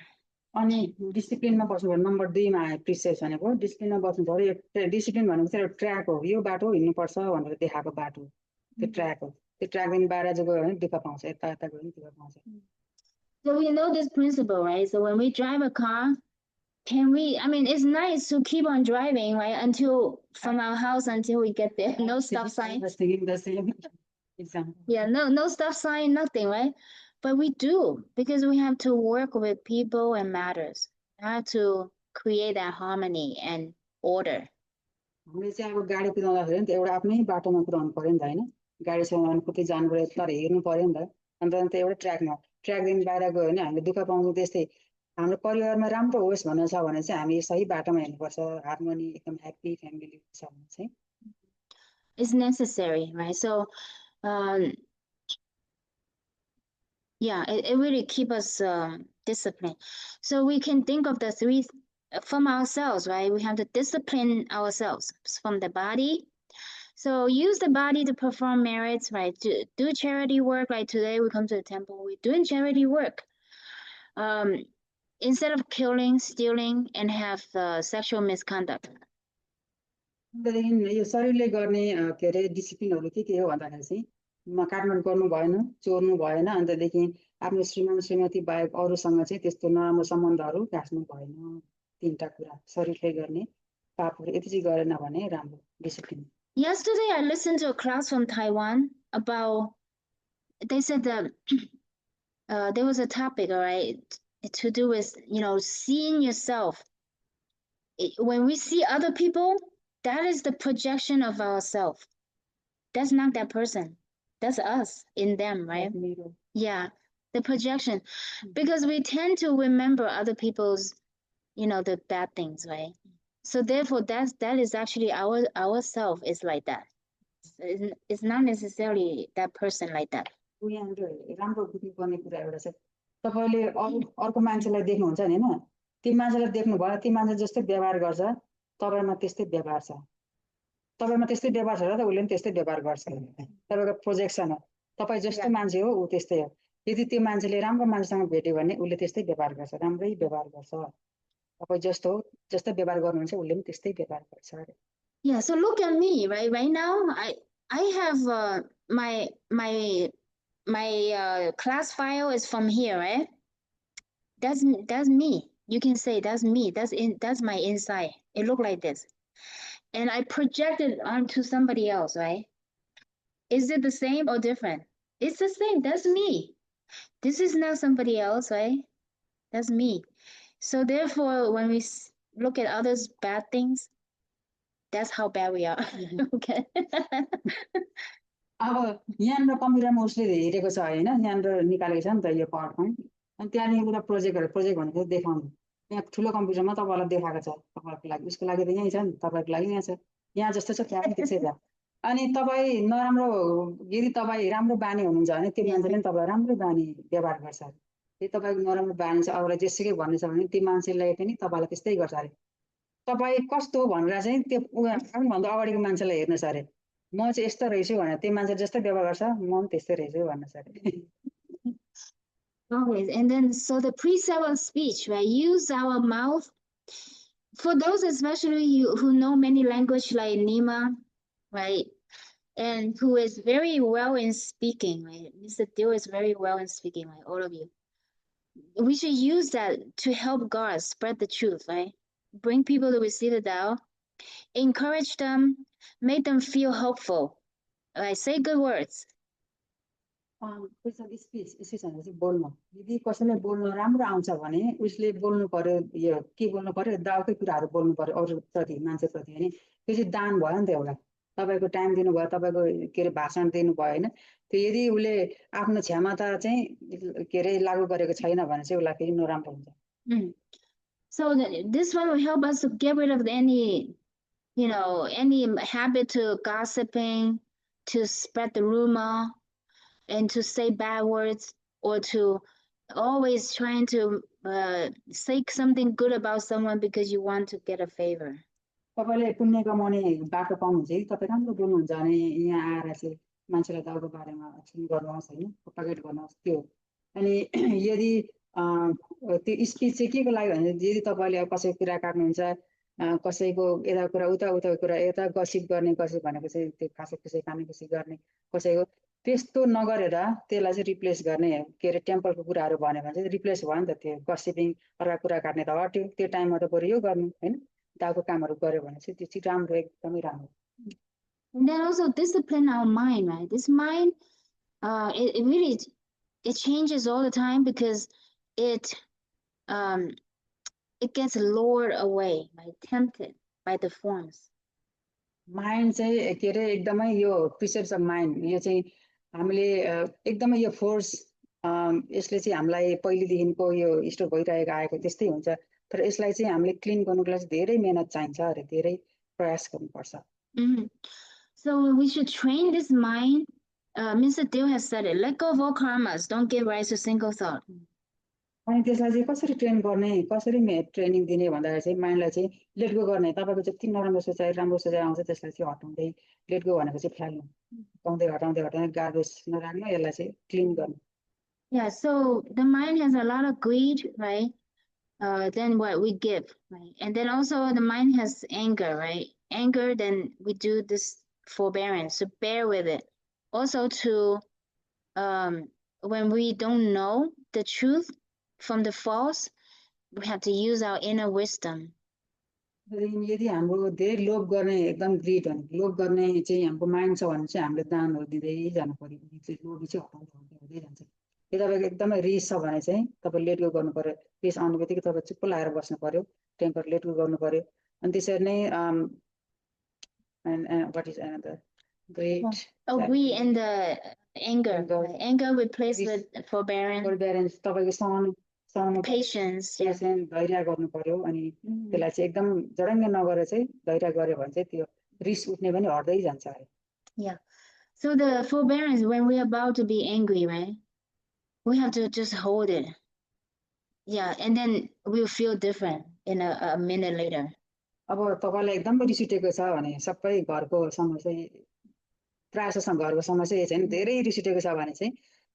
अनि डिसिप्लिनमा बस्नु पर्यो number 2 मा प्रिसेस भनेको डिसिप्लिनमा बस्नु पर्यो यो discipline भनेको चाहिँ एउटा ट्र्याक हो यो बाटो हिँड्नुपर्छ भनेर देखाएको बाटो त्यो ट्र्याक हो त्यो ट्र्याकदेखि बाहिर चाहिँ गयो भने दुःख पाउँछ यता यता गयो भने दुःख पाउँछ So we know this principle, right? So when we drive a car, I mean, it's nice to keep on driving, right? From our house until we get there. No stop sign. The same example. Yeah, no stop sign, nothing, right? But we do, because we have to work with people and matters. We have to create that harmony and order. हामीले चाहिँ अब गाडी कुदाउँदाखेरि नि त एउटा आफ्नै बाटोमा कुदाउनु पर्यो नि त होइन गाडीसँग कुतै जानु पर्यो तर हेर्नु पर्यो नि त अन्त एउटा ट्र्याकदेखि बाहिर गयो भने हामीले दुःख पाउँछौँ त्यस्तै हाम्रो परिवारमा राम्रो होस् भन्ने छ भने चाहिँ हामी सही बाटोमा हिँड्नुपर्छ हार्मोनी एकदम ह्याप्पी फ्यामिली छ भने चाहिँ It's necessary, right? So it really keeps us disciplined. So we can think of the 3 from ourselves, right? We have to discipline ourselves from the body. So use the body to perform merits, right? To do charity work. Like today we come to the temple, we're doing charity work. Instead of killing, stealing, and have sexual misconduct. यो शरीरले गर्ने के अरे डिसिप्लिनहरू के हो भन्दाखेरि चाहिँ काटमाट गर्नु भएन चोर्नु भएन अन्तदेखि आफ्नो श्रीमान श्रीमती बाहेक अरूसँग चाहिँ त्यस्तो नराम्रो सम्बन्धहरू राख्नु भएन 3टा कुरा शरीरले गर्ने पापहरू यति चाहिँ गरेन भने राम्रो discipline Yesterday I listened to a class from Taiwan about, they said that there was a topic, all right, to do with, seeing yourself. When we see other people, that is the projection of ourselves. That's not that person. That's us in them, right? Yeah, the projection. Because we tend to remember other people's, the bad things, right? So therefore, that is actually our self is like that. It's not necessarily that person like that. राम्रो बुझ्नुपर्ने कुरा एउटा छ तपाईले अर्को मान्छेलाई देख्नुहुन्छ नि हैन ती मान्छेलाई देख्नु भयो ती मान्छे जस्तै व्यवहार गर्छ तपाईमा त्यस्तै व्यवहार छ तपाईमा त्यस्तै व्यवहार छ र त उले पनि त्यस्तै व्यवहार गर्छ तपाईको प्रोजेक्सन हो तपाई जस्तो मान्छे हो उ त्यस्तै हो यदि त्यो मान्छेले राम्रो मान्छेसँग भेट्यो भने उले त्यस्तै व्यवहार गर्छ राम्रै व्यवहार गर्छ तपाई जस्तो व्यवहार गर्नुहुन्छ उले पनि त्यस्तै व्यवहार गर्छ Yeah, so look at me, right? Right now, I have my class file is from here, right? That's me. You can say that's me. That's my inside. It look like this, and I projected onto somebody else, right? Is it the same or different? It's the same. That's me. This is not somebody else, right? That's me. So therefore, when we look at others' bad things, that's how bad we are. Okay. अब यहाँनिर कम्प्युटरमा उसले हेरेको छ हैन यहाँनिर निकालेको छ नि त यो पावर पोइन्ट अनि त्यहाँनिर एउटा प्रोजेक्ट भनेको देखाउनु यहाँ ठुलो कम्प्युटरमा तपाईलाई देखाएको छ तपाईको लागि उसको लागि त यही छ नि तपाईको लागि यहाँ छ यहाँ जस्तो छ त्यहाँ पनि त्यसै छ अनि तपाई नराम्रो यदि तपाई राम्रो बानी हुनुहुन्छ भने त्यो मान्छेले तपाईलाई राम्रो बानी व्यवहार गर्छ यदि तपाईको नराम्रो बानी छ अरूलाई जेसुकै भन्ने छ भने त्यो मान्छेलाई पनि तपाईलाई त्यस्तै गर्छ अरे तपाई कस्तो हो भनेर चाहिँ त्यो आफूभन्दा अगाडिको मान्छेलाई हेर्नुस् अरे म चाहिँ यस्तो रहेछु भने त्यो मान्छे जस्तो व्यवहार गर्छ म पनि त्यस्तै रहेछु भन्नुस् अरे Always. And then, so the precept of speech, right? Use our mouth. For those especially you who know many language like Nima, right? And who is very well in speaking, right? Mr. Dio is very well in speaking, right? All of you. We should use that to help God spread the truth, right? Bring people to receive the Tao, encourage them, make them feel hopeful, right? Say good words. त्यसमा speech speech भनेको चाहिँ बोल्नु यदि कसैलाई बोल्नु राम्रो आउँछ भने उसले बोल्नु पर्यो यो के बोल्नु पर्यो दाउकै कुराहरू बोल्नु पर्यो अरूप्रति मान्छेप्रति होइन त्यो चाहिँ दान भयो नि त एउटा तपाईँको टाइम दिनुभयो तपाईँको के अरे भाषण दिनुभयो होइन त्यो यदि उसले आफ्नो क्षमता चाहिँ के अरे लागु गरेको छैन भने चाहिँ उसलाई फेरि नराम्रो हुन्छ So this one will help us to get rid of any, any habit to gossiping, to spread the rumor, and to say bad words, or to always trying to say something good about someone because you want to get a favor. तपाईँले पुण्य कमाउने बाटो पाउनुहुन्छ कि तपाईँ राम्रो बोल्नुहुन्छ भने यहाँ आएर चाहिँ मान्छेलाई दाउको बारेमा एक्सप्लेन गर्नुहोस् होइन प्रोपागेट गर्नुहोस् त्यो अनि यदि त्यो स्पिच चाहिँ के को लागि भने यदि तपाईँले अब कसैको कुरा काट्नुहुन्छ कसैको यता कुरा उता कुरा यता गसिप गर्ने कसै भनेको चाहिँ त्यो खासै खुसै खाने खुसी गर्ने कसैको त्यस्तो नगरेर त्यसलाई चाहिँ रिप्लेस गर्ने के अरे टेम्पलको कुराहरू भन्यो भने चाहिँ रिप्लेस भयो नि त त्यो गसिपिङ अर्का कुरा काट्ने त हट्यो त्यो टाइममा त बरु यो गर्नु होइन दाउको कामहरू गर्यो भने चाहिँ त्यो चाहिँ राम्रो एकदमै राम्रो And then also discipline our mind, right? This mind, it really, it changes all the time because it gets lured away, right? Tempted by the forms. Mind चाहिँ के अरे एकदमै यो प्रिसेप्ट्स अफ माइन्ड यो चाहिँ हामीले एकदमै यो फोर्स यसले चाहिँ हामीलाई पहिलेदेखिको यो स्टोर भइरहेको आएको त्यस्तै हुन्छ तर यसलाई चाहिँ हामीले क्लिन गर्नुको लागि धेरै मेहनत चाहिन्छ अरे धेरै प्रयास गर्नुपर्छ So we should train this mind. Mr. Dale has said it. Let go of all karmas. Don't give rise to single thought. अनि त्यसलाई चाहिँ कसरी ट्रेन गर्ने कसरी ट्रेनिङ दिने भन्दाखेरि चाहिँ माइन्डलाई चाहिँ लेट गो गर्ने तपाईँको जति नराम्रो सोचाइ आउँछ त्यसलाई चाहिँ हटाउँदै लेट गो भनेको चाहिँ फ्याल्नु हटाउँदै गार्बेज नराख्नु यसलाई चाहिँ क्लिन गर्नु Yeah, so the mind has a lot of greed, right? Then what we give, right? And then also the mind has anger, right? Anger, then we do this forbearance, so bear with it. Also to, when we don't know the truth from the false, we have to use our inner wisdom. यदि हाम्रो धेरै लोभ गर्ने एकदम grid भने लोभ गर्ने चाहिँ हाम्रो माइन्ड छ भने चाहिँ हामीले दानहरू दिँदै जानु पर्यो लोभी चाहिँ हुँदै जान्छ यदि तपाईँको एकदमै रिस छ भने चाहिँ तपाईँ लेट गो गर्नु पर्यो रिस आउने बित्तिकै तपाईँ चुप्प लाएर बस्नु पर्यो टेम्पर लेट गो गर्नु पर्यो अनि त्यसरी नै what is another great Greed and the anger replaced with forbearance, तपाईँको patience. धैर्य गर्नु पर्यो अनि त्यसलाई चाहिँ एकदम जडङ्ग नगरेर चाहिँ धैर्य गर्यो भने चाहिँ त्यो रिस उठ्ने पनि हट्दै जान्छ अरे Yeah. So the forbearance, when we're about to be angry, right? We have to just hold it. Yeah, and then we'll feel different in a minute later. अब तपाईँलाई एकदमै रिस उठेको छ भने सबै घरको समस्या प्रायः घरको समस्या यही छ नि धेरै रिस उठेको छ भने चाहिँ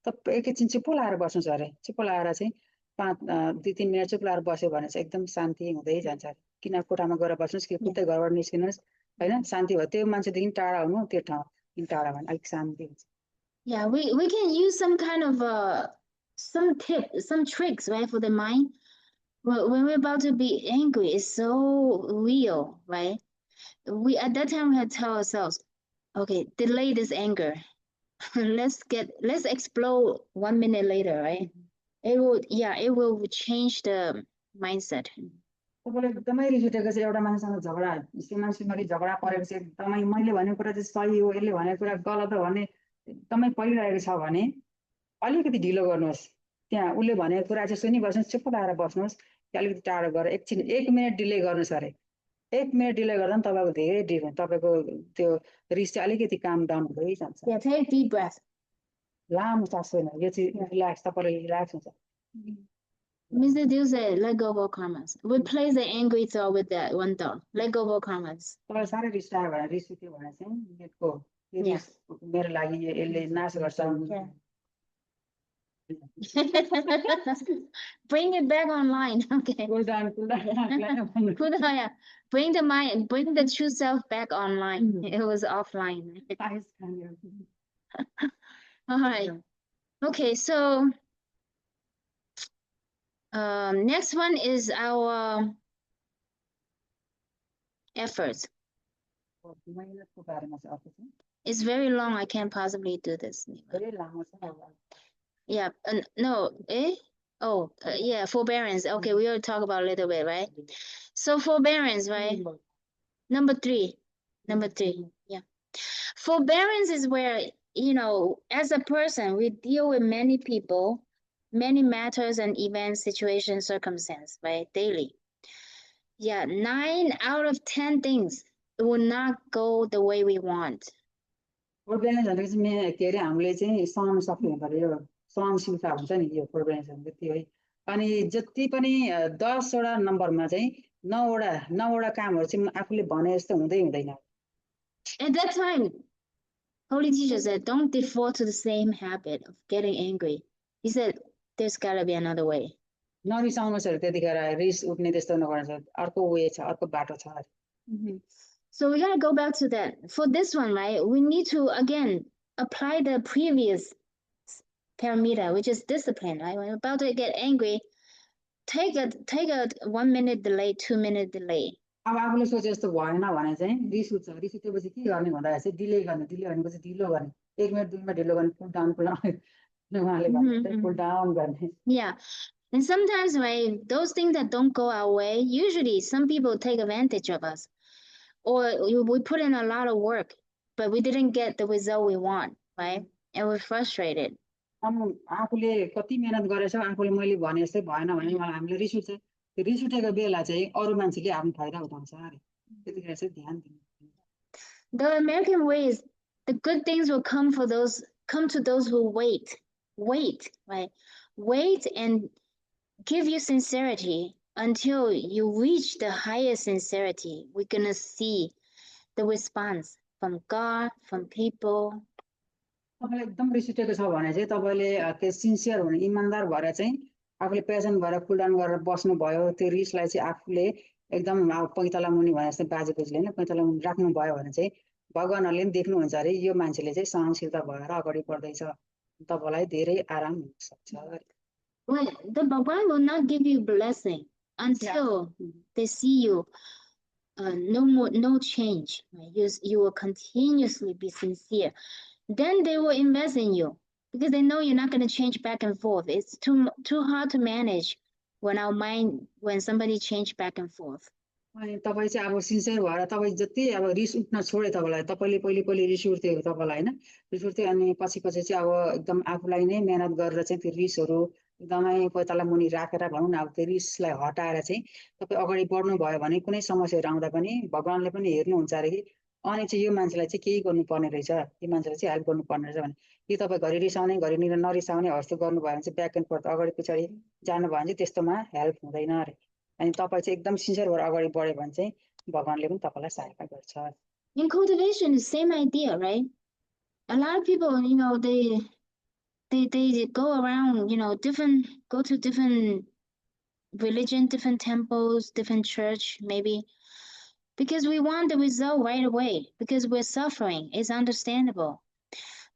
तपाईँ एकैछिन चुप्प लाएर बस्नुहोस् अरे चुप्प लाएर चाहिँ 2-3 मिनट चुप लाएर बस्यो भने चाहिँ एकदम शान्ति हुँदै जान्छ अरे किन कोठामा गएर बस्नुहोस् कि कुतै घरबाट निस्किनुहोस् होइन शान्ति भयो त्यो मान्छेदेखि टाढा हुनु त्यो ठाउँदेखि टाढा भने अलिक शान्ति हुन्छ Yeah, we can use some kind of some tricks, right, for the mind. When we're about to be angry, it's so real, right? We at that time we have to tell ourselves, okay, delay this anger. let's explode 1 minute later, right? It will change the mindset. तपाईँलाई एकदमै रिस उठेको छ एउटा मान्छेसँग झगडा त्यो मान्छेसँग झगडा परेको छ एकदमै मैले भनेको कुरा चाहिँ सही हो यसले भनेको कुरा गलत हो भने एकदमै परिरहेको छ भने अलिकति ढिलो गर्नुहोस् त्यहाँ उसले भनेको कुरा चाहिँ सुनिबस्नुहोस् चुप्प लाएर बस्नुहोस् अलिकति टाढो गएर एकछिन 1 मिनट डिले गर्नुहोस् अरे 1 मिनट डिले गर्दा पनि तपाईँको धेरै डिफरेन्ट तपाईँको त्यो रिस चाहिँ अलिकति काम डाउन हुँदै जान्छ Yeah, take a deep breath. लामो सास होइन यो चाहिँ रिल्याक्स तपाईँले रिल्याक्स हुन्छ Mr. Dew said, let go of all karmas. Replace the angry thought with that one thought. Let go of all karmas. तपाईँलाई साह्रै रिस आयो भने रिस उठ्यो भने चाहिँ मेरो लागि यसले नाश गर्छ Bring it back online. Okay. Cool down, आफूलाई Put yeah, bring the mind, bring the true self back online. It was offline. Ice खाने All right. Okay, so next one is our efforts. मेहनतको बारेमा चाहिँ अर्को चाहिँ It's very long. I can't possibly do this. धेरै लामो छ अब Yeah. No. Eh? Oh, yeah. Forbearance. Okay, we already talk about a little bit, right? So forbearance, right? Number three. Number three. Yeah. Forbearance is where, you know, as a person, we deal with many people, many matters and events, situations, circumstance, right? Daily. Yeah, 9 out of 10 things will not go the way we want. फोरबेरेन्स भनेको चाहिँ के अरे हामीले चाहिँ सहन सक्नु हुँदो रहेछ यो सहनशीलता हुन्छ नि यो फोरबेरेन्स भनेको त्यो है अनि जति पनि 10 वटा नम्बरमा चाहिँ 9 वटा कामहरू चाहिँ आफूले भने जस्तो हुँदै हुँदैन At that time, Holy Teacher said, don't default to the same habit of getting angry. He said, there's gotta be another way. नरिसाउनुहोस् अरे त्यतिखेर रिस उठ्ने त्यस्तो नगर्नुहोस् अर्को वे छ अर्को बाटो छ अरे So we gotta go back to that. For this one, right, we need to, again, apply the previous parameter, which is discipline, right? When we're about to get angry, take a 1 minute delay, 2 minute delay. अब आफूले सोचे जस्तो भएन भने चाहिँ रिस उठ्छ रिस उठेपछि के गर्ने भन्दाखेरि चाहिँ डिले गर्ने भनेपछि ढिलो गर्ने 1 मिनट 2 मिनट ढिलो गर्ने पुल डाउन उहाँले भन्नुहुन्छ पुल डाउन गर्ने Yeah. And sometimes, right, those things that don't go our way, usually some people take advantage of us. Or we put in a lot of work, but we didn't get the result we want, right? And we're frustrated. आफूले कति मेहनत गरेछ आफूले मैले भने जस्तै भएन भने मलाई हामीले रिस उठ्छ त्यो रिस उठेको बेला चाहिँ अरू मान्छेले आफ्नो फाइदा उठाउँछ अरे त्यतिखेर चाहिँ ध्यान दिनु The American way is the good things will come to those who wait, right? Wait and give you sincerity until you reach the highest sincerity. We're gonna see the response from God, from people. तपाईलाई एकदम रिस उठेको छ भने चाहिँ तपाईले त्यो sincere हुनु इमानदार भएर चाहिँ आफूले पेशेन्ट भएर कुल डाउन गरेर बस्नु भयो त्यो रिसलाई चाहिँ आफूले एकदम पैताला मुनि भने जस्तै बाजेबोजूले हैन पैताला मुनि राख्नु भयो भने चाहिँ भगवानहरुले पनि देख्नुहुन्छ अरे यो मान्छेले चाहिँ सहनशीलता भएर अगाडि बढ्दैछ तपाईलाई धेरै आराम हुन सक्छ Well, the Bhagwan will not give you blessing until they see you no change. Right? You will continuously be sincere. Then they will invest in you because they know you're not going to change back and forth. It's too hard to manage when somebody change back and forth. अनि तपाई चाहिँ अब sincere भएर तपाई जति अब रिस उठ्न छोडे तपाईलाई तपाईले पहिले रिस उठ्थ्यो तपाईलाई हैन रिस उठ्थ्यो अनि पछि चाहिँ अब एकदम आफूलाई नै मेहनत गरेर चाहिँ त्यो रिसहरु एकदमै पैताला मुनि राखेर भनौं न अब त्यो रिसलाई हटाएर चाहिँ तपाई अगाडि बढ्नु भयो भने कुनै समस्याहरु आउँदा पनि भगवानले पनि हेर्नुहुन्छ अरे कि अनि चाहिँ यो मान्छेलाई चाहिँ केही गर्नु पर्ने रहेछ यो मान्छेलाई चाहिँ हेल्प गर्नु पर्ने रहेछ भने कि तपाई घरि रिसाउने घरि नरिसाउने हस्तो गर्नु भयो भने चाहिँ ब्याक एन्ड फोर्थ अगाडि पछाडी जानु भयो भने चाहिँ त्यस्तोमा हेल्प हुँदैन अरे अनि तपाई चाहिँ एकदम सिन्सियर भएर अगाडि बढ्यो भने चाहिँ भगवानले पनि तपाईलाई सहायता गर्छ In cultivation, the same idea, right? A lot of people, you know, they go around, you know, go to different religion, different temples, different church, maybe, because we want the result right away, because we're suffering. It's understandable.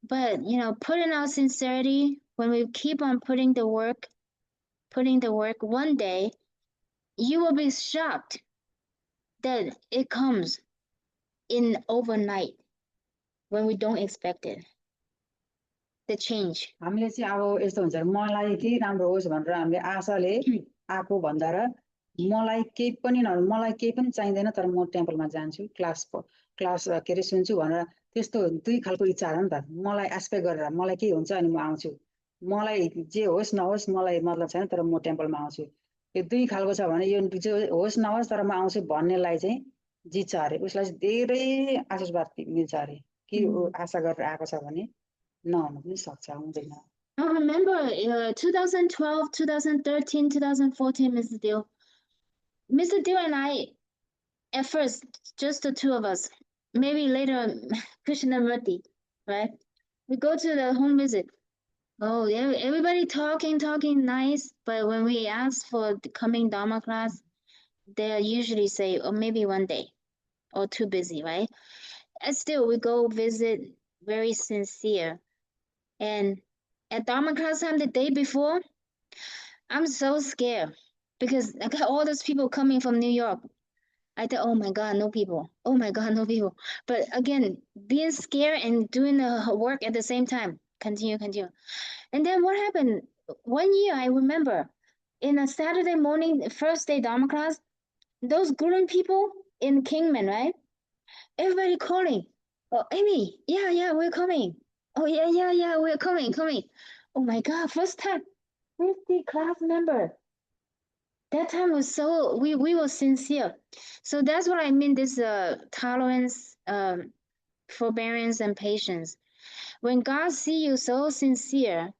But, you know, putting out sincerity, when we keep on putting the work, one day, you will be shocked that it comes in overnight when we don't expect it. The change. हामीले चाहिँ अब यस्तो हुन्छ मलाई के राम्रो होस् भनेर हामीले आशाले आको भन्दा र मलाई केही पनि मलाई केही पनि चाहिदैन तर म टेम्पलमा जान्छु क्लास के रे सुन्छु भनेर त्यस्तो दुई खालको इच्छा छ नि त मलाई एस्पेक्ट गरेर मलाई के हुन्छ अनि म आउँछु मलाई जे होस् नहोस् मलाई मतलब छैन तर म टेम्पलमा आउँछु यो दुई खालको छ भने यो जे होस् नहोस् तर म आउँछु भन्नेलाई चाहिँ जित्छ अरे उसलाई धेरै आशीर्वाद मिल्छ अरे कि आशा गरेर आएको छ भने नहुन पनि सक्छ हुँदैन I remember 2012, 2013, 2014, Mr. Deal. Mr. Deal and I, at first, just the two of us, maybe later Krishnamurti, right? We go to the home visit. Oh, yeah, everybody talking nice, but when we ask for the coming Dharma class, they usually say, oh, maybe one day or too busy, right? And still, we go visit very sincere. And at Dharma class time the day before, I'm so scared because I got all those people coming from New York. I thought, oh my God, no people. Oh my God, no people. But again, being scared and doing the work at the same time. Continue. And then what happened? One year, I remember, in a Saturday morning, first day Dharma class, those Gurung people in Kingman, right? Everybody calling. Oh, Amy, yeah, we're coming. Oh, yeah, we're coming. Oh my God, first time, 50 class member. That time was so, we were sincere. So that's what I mean, this tolerance, forbearance, and patience. When God see you so sincere,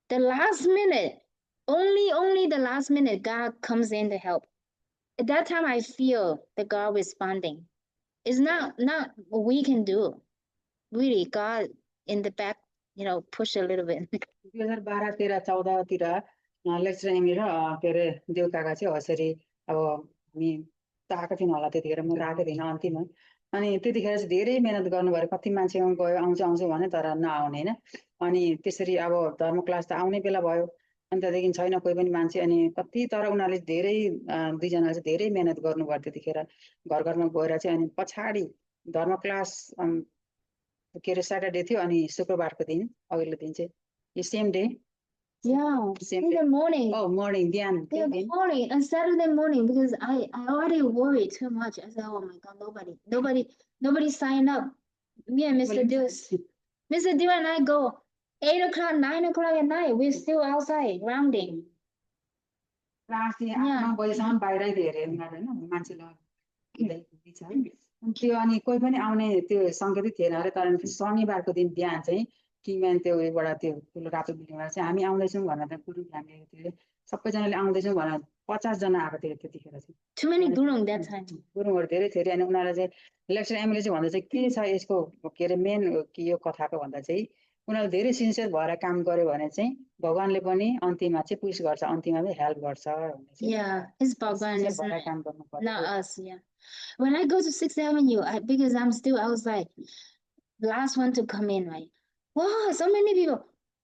the last minute, only the last minute, God comes in to help. At that time, I feel the God responding. It's not what we can do. Really, God in the back, push a little bit. 2012, 13, 14तिर lecture Amy र के अरे देउकाका चाहिँ यसरी अब हामी त आएको थियौँ होला त्यतिखेर म त आएको थिइनँ अन्तिममा अनि त्यतिखेर चाहिँ धेरै मेहनत गर्नुभयो कति मान्छे गयो आउँछ भने तर नआउने होइन अनि त्यसरी अब धर्म क्लास त आउने बेला भयो अनि त्यहाँदेखि छैन कोही पनि मान्छे अनि कति तर उनीहरूले धेरै दुईजनाले चाहिँ धेरै मेहनत गर्नुभयो त्यतिखेर घर घरमा गएर चाहिँ अनि पछाडि धर्म क्लास के अरे स्याटरडे थियो अनि शुक्रबारको दिन अघिल्लो दिन चाहिँ यो same day Yeah, Same in day. the morning. Oh, morning, बिहान In त्यो the दिन morning, on Saturday morning, because I already worried too much. I said, oh my God, nobody signed up. Me and Mr. Dew and I go 8 o'clock, 9 o'clock at night. We're still outside rounding. Class चाहिँ Yeah. 8-9 बजेसम्म बाहिरै थियो अरे उनीहरू होइन मान्छे लगाएको छ है अनि त्यो अनि कोही पनि आउने त्यो सङ्केतै थिएन अरे तर शनिबारको दिन बिहान चाहिँ किङम्यान त्यो उयोबाट त्यो ठुलो रातो बिल्डिङबाट चाहिँ हामी आउँदैछौँ भनेर त गुरुङ हामीले थियो सबैजनाले आउँदैछौँ भनेर 50 जना आएको थियो त्यतिखेर चाहिँ Too many gurung that time. गुरुङहरू धेरै थियो अरे अनि उनीहरूलाई चाहिँ लेक्चर एमएलए चाहिँ भन्दा चाहिँ के छ यसको के अरे मेन के यो कथाको भन्दा चाहिँ उनीहरू धेरै सिन्सियर भएर काम गर्यो भने चाहिँ भगवानले पनि अन्तिममा चाहिँ पुस गर्छ अन्तिममा चाहिँ हेल्प गर्छ भन्ने चाहिँ Yeah, it's Bhagwan, sincere it's भएर काम गर्नु पर्छ not us. Yeah. When I go to 6th Avenue, because I'm still outside, last one to come in, right? Wow, so many people.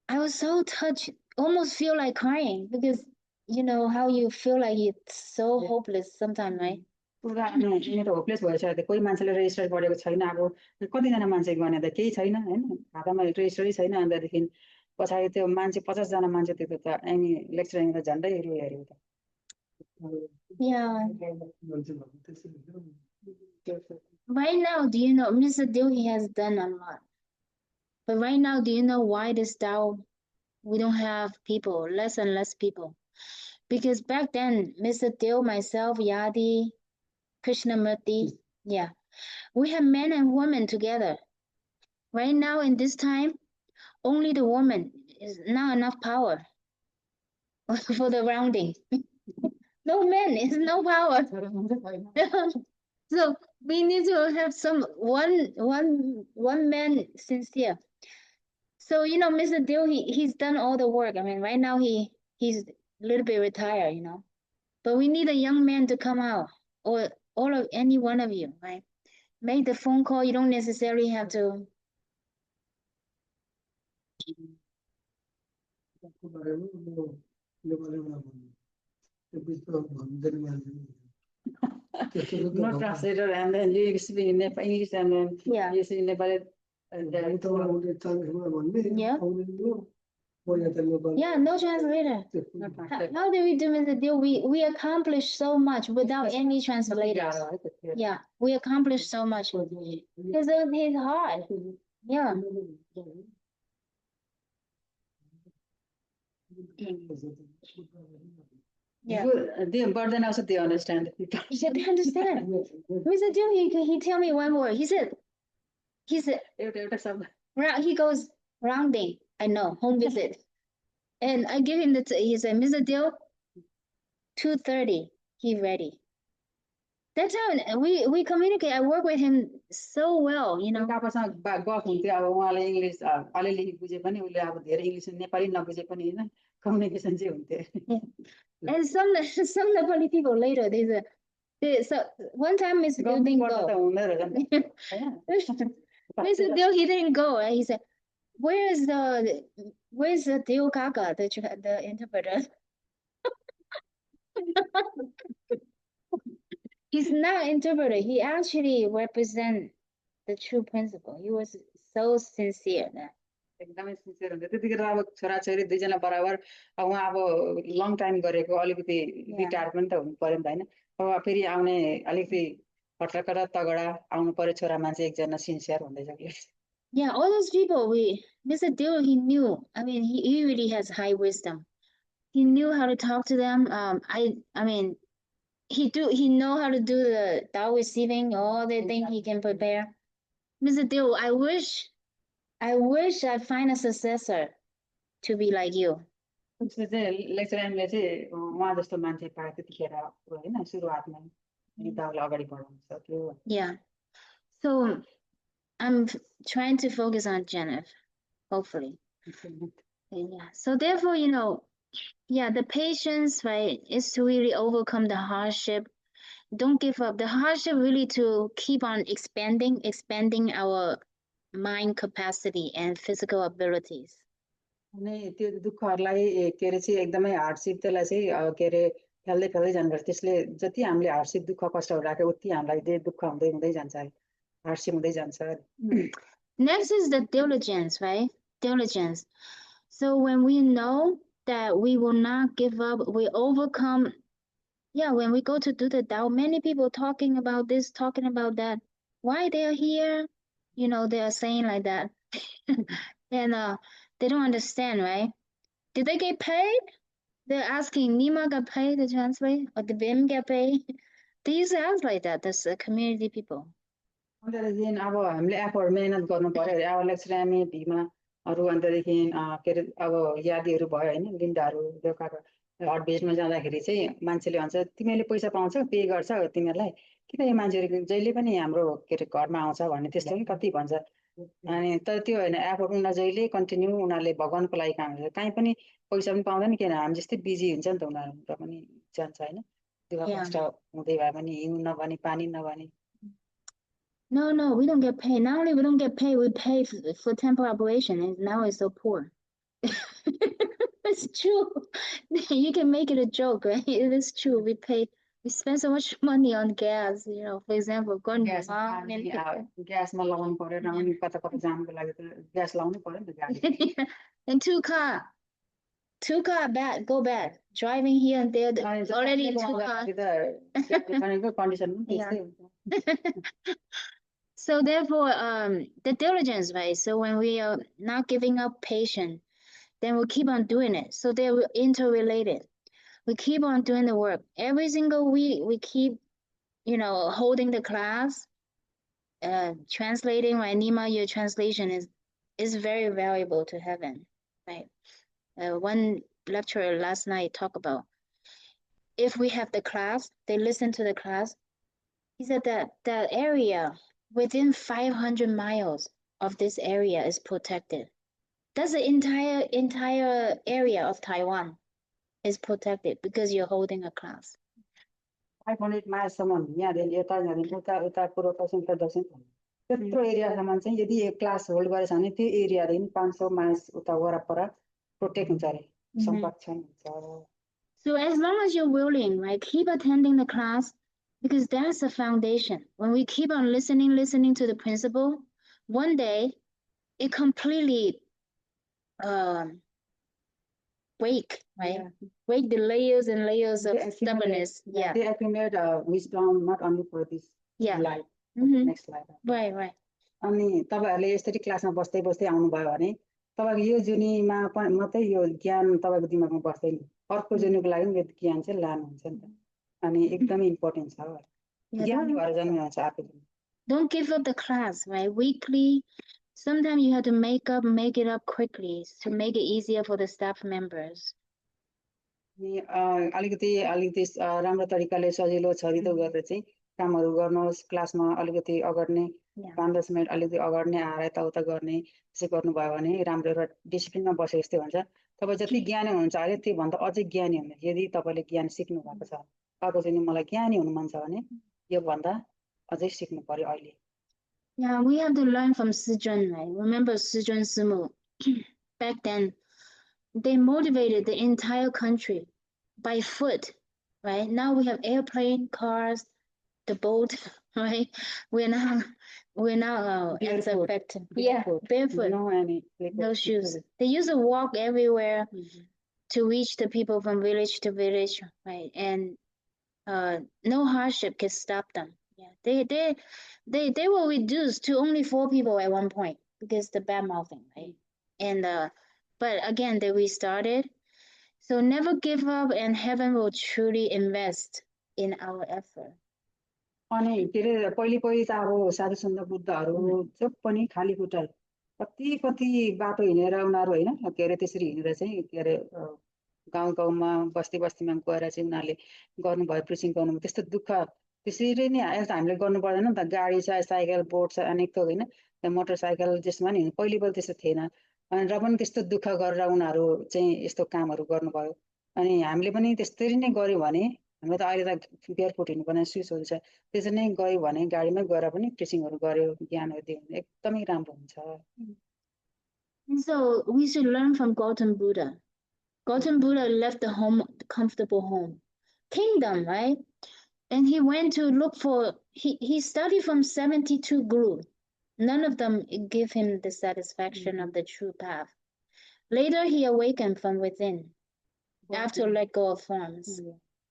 I was so touched, almost feel like crying because you know how you feel like it's so hopeless sometimes, right? पुरा मेरो hopeless भइसकेको थियो कोही मान्छेले resistor गरेको छैन अब कतिजना मान्छे गर्ने त केही छैन होइन खातामा रेजिस्टरै छैन अन्तदेखि पछाडि त्यो मान्छे 50 जना मान्छे त्यो त एनी लेक्चर एमी त झन्डै हेऱ्यो हेऱ्यो त Yeah. मान्छे भएको त्यसरी हो। Right now, do you know, Mr. Dill, he has done a lot. But right now, do you know why this Tao, we don't have people, less and less people? Because back then, Mr. Dill, myself, Yadi, Krishnamurti, yeah, we have men and women together. Right now, in this time, only the woman is not enough power for the rounding. No men is no power. So we need to have one man sincere. So you know, Mr. Dill, he's done all the work. I mean, right now he's a little bit retired, you know. But we need a young man to come out, or all of any one of you, right? Make the phone call. You don't necessarily have to. त्यसको बारेमा म नेपालीमा भन्नु त्यो बिचमा भन्दैन मान्छे त्यस्तो No translator and then you speak in English and then Yeah. you speak in Nepali and then उसले चालिसमा भन्ने Yeah. आउँदैन म यहाँ त Nepali Yeah, no translator. no How translator do we do, Mr. Dill? We accomplish so much without any translators. Yeah, we accomplish so much because it's hard. Yeah. Yeah. They burden also they understand He said, they understand. Mr. Dill, he tell me one word. He said, एउटा शब्द he goes, rounding. I know, home visit. And I give him he said, Mr. Dill, 2:30, he ready. That's how we communicate. I work with him so well, you know. कापासँग गफ हुन्थ्यो अब उहाँले English अलिअलि बुझे पनि उसले अब धेरै इङ्ग्लिस नेपाली नबुझे पनि होइन कम्युनिकेसन चाहिँ हुन्थ्यो And some Nepali people later so one time Mr. Dill didn't गर्नुपर्दा त go. हुँदै रहेछ नि त, होइन Mr. Dill, he didn't go. And he said, where's the Dill Kaka, the interpreter? He's not interpreter. He actually represent the true principle. He was so sincere. एकदमै sincere हुन्थ्यो त्यतिखेर अब छोराछोरी दुईजना बराबर अब उहाँ अब लङ टाइम गरेको अलिकति रिटायर पनि त हुनु पर्यो नि त होइन अब फेरि आउने अलिकति खट्रक र तगडा आउनु पर्यो छोरा मान्छे एकजना सिन्सियर हुँदै जान्छ Yeah, all those people, Mr. Dill, he knew. I mean, he really has high wisdom. He knew how to talk to them. I mean, he know how to do the Dao receiving, all the things he can prepare. Mr. Dill, I wish I find a successor to be like you. उसले चाहिँ लेक्चररले चाहिँ उहाँ जस्तो मान्छे पाए त्यतिखेर होइन सुरुवातमा दाउले अगाडि बढाउन सक्यो Yeah. So I'm trying to focus on Jennifer, hopefully. Yeah. So therefore, the patience, right, is to really overcome the hardship. Don't give up. The hardship really to keep on expanding our mind capacity and physical abilities. अनि त्यो दुःखहरूलाई के अरे चाहिँ एकदमै hardship त्यसलाई चाहिँ के अरे फैल्दै फैल्दै जानुपर्छ त्यसले जति हामीले हार्डसिप दुःख कष्टहरू राख्यो उति हामीलाई त्यो दुःख हुँदै हुँदै जान्छ हार्डसिप हुँदै जान्छ Next is the diligence, right? Diligence. So when we know that we will not give up, we overcome. Yeah, when we go to do the Tao, many people talking about this, talking about that. Why they are here? They are saying like that. And they don't understand, right? Did they get paid? They're asking, Nima got paid to translate? Or did Bim get paid? They used to ask like that, this community people. अन्तदेखि अब हामीले effort मेहनत गर्नु पर्यो अरे अब लेक्चरामी भीमा अरू अन्तदेखि के अरे अब यादीहरू भयो होइन लिन्डाहरू बेलुकाको हटबेजमा जाँदाखेरि चाहिँ मान्छेले भन्छ तिमीले पैसा पाउँछौ पे गर्छ तिमीहरूलाई किन यो मान्छेहरू जहिले पनि हाम्रो के अरे घरमा आउँछ भन्ने त्यस्तो पनि कति भन्छ अनि तर त्यो होइन एफोर्ट उनीहरू जहिले कन्टिन्यू उनीहरूले भगवान्को लागि काम गर्छ कहीँ पनि पैसा पनि पाउँदैन किन हामी जस्तै बिजी हुन्छ नि त उनीहरू पनि जान्छ होइन दुःख कष्ट हुँदै भए पनि हिउँ नभनी पानी नभनी No, we don't get paid. Not only we don't get paid, we pay for temple operation, and now it's so poor. It's true. You can make it a joke, right? It is true. We spend so much money on gas, for example, going ग्यासमा लगाउनु पर्यो र अनि कता कता जानुको लागि त gas लाउनै पर्यो नि त गाडी and two car go back driving here and there already in 2 cars. Condition पनि त्यस्तै हुन्छ So therefore, the diligence, right? So when we are not giving up patience, then we keep on doing it. So they're interrelated. We keep on doing the work. Every single week, we keep, holding the class, translating, right? Nima, your translation is very valuable to heaven, right? One lecturer last night talked about, if we have the class, they listen to the class. He said that the area within 500 miles of this area is protected. That's the entire area of Taiwan is protected because you're holding a class. 500 माइलसम्म यहाँदेखि यता उता उता पूर्व पश्चिम उत्तर दक्षिण त्यत्रो एरियासम्म चाहिँ यदि class hold गरेछ भने त्यो एरियादेखि 500 माइल्स उता वरपर प्रोटेक्ट हुन्छ अरे संरक्षण हुन्छ So as long as you're willing, right, keep attending the class. Because that's the foundation. When we keep on listening to the principle, one day it completely break, right? Yeah. Break the layers and layers of stubbornness. Yeah. They accumulate wisdom not only for this life, next life. Right. अनि तपाईहरुले यसरी क्लासमा बस्दै बस्दै आउनु भयो भने तपाईको यो जुनीमा मात्रै यो ज्ञान तपाईको दिमागमा बस्दैन अर्को जुनीको लागि यो ज्ञान चाहिँ लानुहुन्छ नि त अनि एकदमै इम्पोर्टेन्ट छ ज्ञानी भएर जन्मिनुहुन्छ आफै Don't give up the class, right? Weekly, sometimes you have to make it up quickly to make it easier for the staff members. अलिकति राम्रो तरिकाले सजिलो छरितो गरेर चाहिँ कामहरू गर्नुहोस् क्लासमा अलिकति अगाडि Yeah. 5-10 मिनट अलिकति अगाडि नै आएर यताउता गर्ने त्यसै गर्नुभयो भने राम्रो एउटा डिसिप्लिनमा बसे जस्तै हुन्छ तपाईँ जति ज्ञानी हुनुहुन्छ अहिले त्योभन्दा अझै ज्ञानी हुनुहुन्छ यदि तपाईँले ज्ञान सिक्नु भएको छ अब चाहिँ मलाई ज्ञानी हुनु मन छ भने योभन्दा अझै सिक्नु पर्यो अहिले Yeah, we have to learn from Sijun, right? Remember Sijun Sumu? Back then, they motivated the entire country by foot, right? Now we have airplane, cars, the boat, right? We're now as Barefoot. effective. Yeah, barefoot, no any no shoes. They used to walk everywhere to reach the people from village to village, right? And no hardship can stop them. Yeah, they were reduced to only 4 people at one point because the bad mouthing, right? And but again they restarted. So never give up, and heaven will truly invest in our effort. अनि के अरे पहिले त अब साधु सन्त बुद्धहरू जो पनि खाली खुट्टा कति कति बाटो हिँडेर उनीहरू होइन के अरे त्यसरी हिँडेर चाहिँ के अरे गाउँ गाउँमा बस्ती बस्तीमा गएर चाहिँ उनीहरूले गर्नुभयो प्रिचिङ गर्नुभयो त्यस्तो दुःख त्यसरी नै अहिले त हामीले गर्नु पर्दैन नि त गाडी छ साइकल बोट छ अनेक त होइन मोटरसाइकल जसमा नि पहिले पहिले त्यस्तो थिएन अनि र पनि त्यस्तो दुःख गरेर उनीहरू चाहिँ यस्तो कामहरू गर्नुभयो अनि हामीले पनि त्यसरी नै गर्यो भने हामी त अहिले त बेयरफुट हिँड्नुपर्ने सुजहरू छ त्यसरी नै गयो भने गाडीमै गएर पनि प्रिचिङहरू गर्यो ज्ञानहरू दियो भने एकदमै राम्रो हुन्छ And so we should learn from Gautam Buddha. Gautam Buddha left the comfortable home, kingdom, right? And he went to look for, he studied from 72 gurus. None of them give him the satisfaction of the true path. Later, he awakened from within after let go of forms.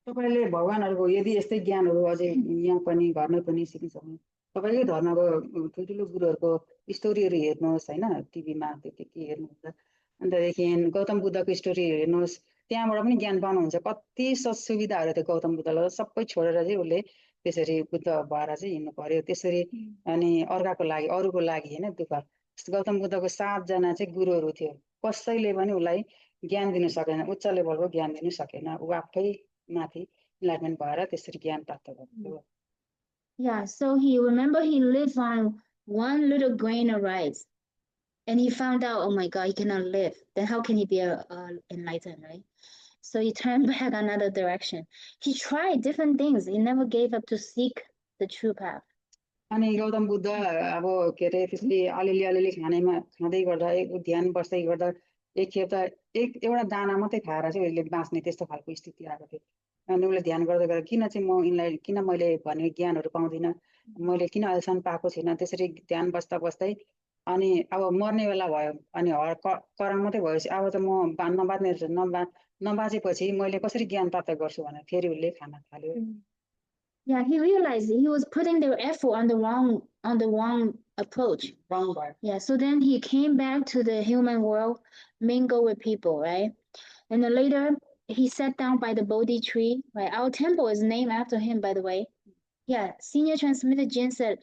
तपाईले भगवानहरुको यदि यस्तै ज्ञानहरु अझै यहाँ पनि घरमै पनि सिक्न सक्नु तपाईकै धर्मको ठुलठुलो गुरुहरुको स्टोरीहरु हेर्नुहोस् हैन टिभीमा त्यो के हेर्नुहुन्छ अन्तदेखि गौतम बुद्धको स्टोरी हेर्नुहोस् त्यहाँबाट पनि ज्ञान पाउनुहुन्छ कति सुविधाहरु थियो गौतम बुद्धलाई सबै छोडेर चाहिँ उले त्यसरी बुद्ध भएर चाहिँ हिँड्नु पर्यो त्यसरी अनि अर्काको लागि अरूको लागि हैन दुःख गौतम बुद्धको 7 जना चाहिँ गुरुहरु थियो कसैले पनि उलाई ज्ञान दिन सकेन उच्च लेभलको ज्ञान दिन सकेन उ आफै माथि enlightenment भएर त्यसरी ज्ञान प्राप्त गर्यो Yeah, so he lived on one little grain of rice. And he found out, oh my God, he cannot live. Then how can he be enlightened, right? So he turned back another direction. He tried different things. He never gave up to seek the true path. अनि गौतम बुद्ध अब के रे त्यसले अलिअलि खानेमा खाँदै गर्दा एक ध्यान बस्दै गर्दा एक खेप त एउटा दाना मात्रै खाएर चाहिँ उले बाँच्ने त्यस्तो खालको स्थिति आएको थियो अनि उले ध्यान गर्दै गर्दा किन चाहिँ म इनलाई किन मैले भने ज्ञानहरु पाउँदिन मैले किन अहिलेसम्म पाएको छैन त्यसरी ध्यान बस्दा बस्दै अनि अब मर्ने बेला भयो अनि करम मात्रै भएपछि अब त म नबाच्ने नबाचेपछि मैले कसरी ज्ञान प्राप्त गर्छु भनेर फेरि उले खान थाल्यो Yeah, he realized he was putting their effort on the wrong approach. Wrong way. Yeah, so then he came back to the human world, mingle with people, right? And then later he sat down by the Bodhi tree, right? Our temple is named after him, by the way. Yeah, senior transmitter Jin said,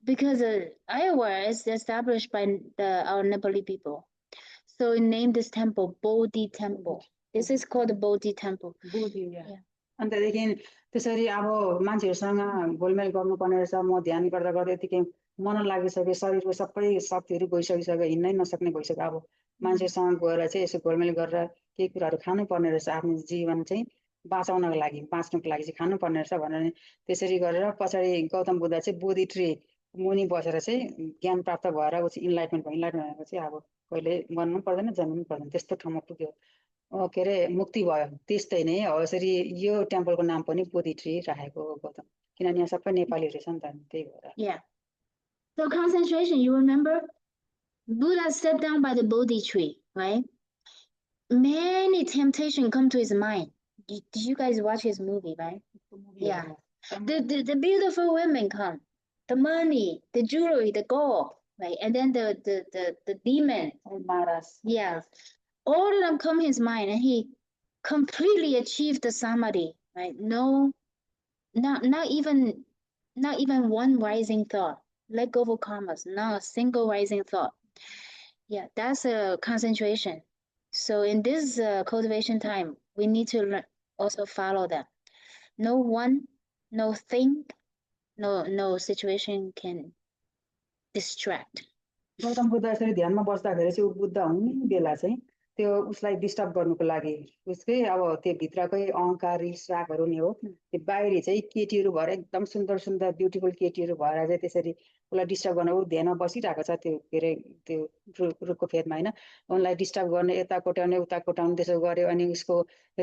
because Iowa is established by our Nepali people. So he named this temple Bodhi Temple. This is called the Bodhi Temple. Bodhi, yeah. अन्तदेखि त्यसरी अब मान्छेहरुसँग गोलमेल गर्नुपर्ने रहेछ म ध्यान गर्दा गर्दै यतिकै मन लागिसक्यो शरीरको सबै शक्तिहरु गइसकिसक्यो हिँड्नै नसक्ने भइसक्यो अब मान्छेसँग गएर चाहिँ यसो गोलमेल गरेर केही कुराहरु खानु पर्ने रहेछ आफ्नो जीवन चाहिँ बाँच्नको लागि चाहिँ खानु पर्ने रहेछ भनेर त्यसरी गरेर पछाडी गौतम बुद्ध चाहिँ बोधि ट्री मुनि बसेर चाहिँ ज्ञान प्राप्त भएर उ चाहिँ इनलाइटमेन्ट भनेको चाहिँ अब कहिले मर्नु पर्दैन जन्मनु पर्दैन त्यस्तो ठाउँमा पुग्यो के रे मुक्ति भयो त्यस्तै नै हो यसरी यो टेम्पलको नाम पनि बोधि ट्री राखेको गौतम किनभने यहाँ सबै नेपालीहरु छन् त त्यही भएर Yeah. So concentration, you remember? Buddha sat down by the Bodhi tree, right? Many temptations come to his mind. Did you guys watch his movie, right? Yeah. The beautiful women come, the money, the jewelry, the gold, right? And then the demon. Maras. Yeah. All of them come his mind, and he completely achieved the samadhi, right? No, not even one rising thought. Let go of karmas, not a single rising thought. Yeah, that's a concentration. So in this cultivation time, we need to also follow that. No one, no thing, no situation can distract. Gautam Buddha यसरी ध्यानमा बस्दाखेरि चाहिँ ऊ बुद्ध हुने बेला चाहिँ त्यो उसलाई disturb गर्नुको लागि उसकै अब त्यो भित्रकै अहङ्कार रिस रागहरू नि हो त्यो बाहिरी चाहिँ केटीहरू भएर एकदम सुन्दर सुन्दर ब्युटिफुल केटीहरू भएर चाहिँ त्यसरी उसलाई डिस्टर्ब गर्न ऊ ध्यानमा बसिरहेको छ त्यो के अरे त्यो रुखको फेदमा होइन उनलाई डिस्टर्ब गर्ने यता कोट्याउने उता कोट्याउने त्यसो गर्यो अनि उसको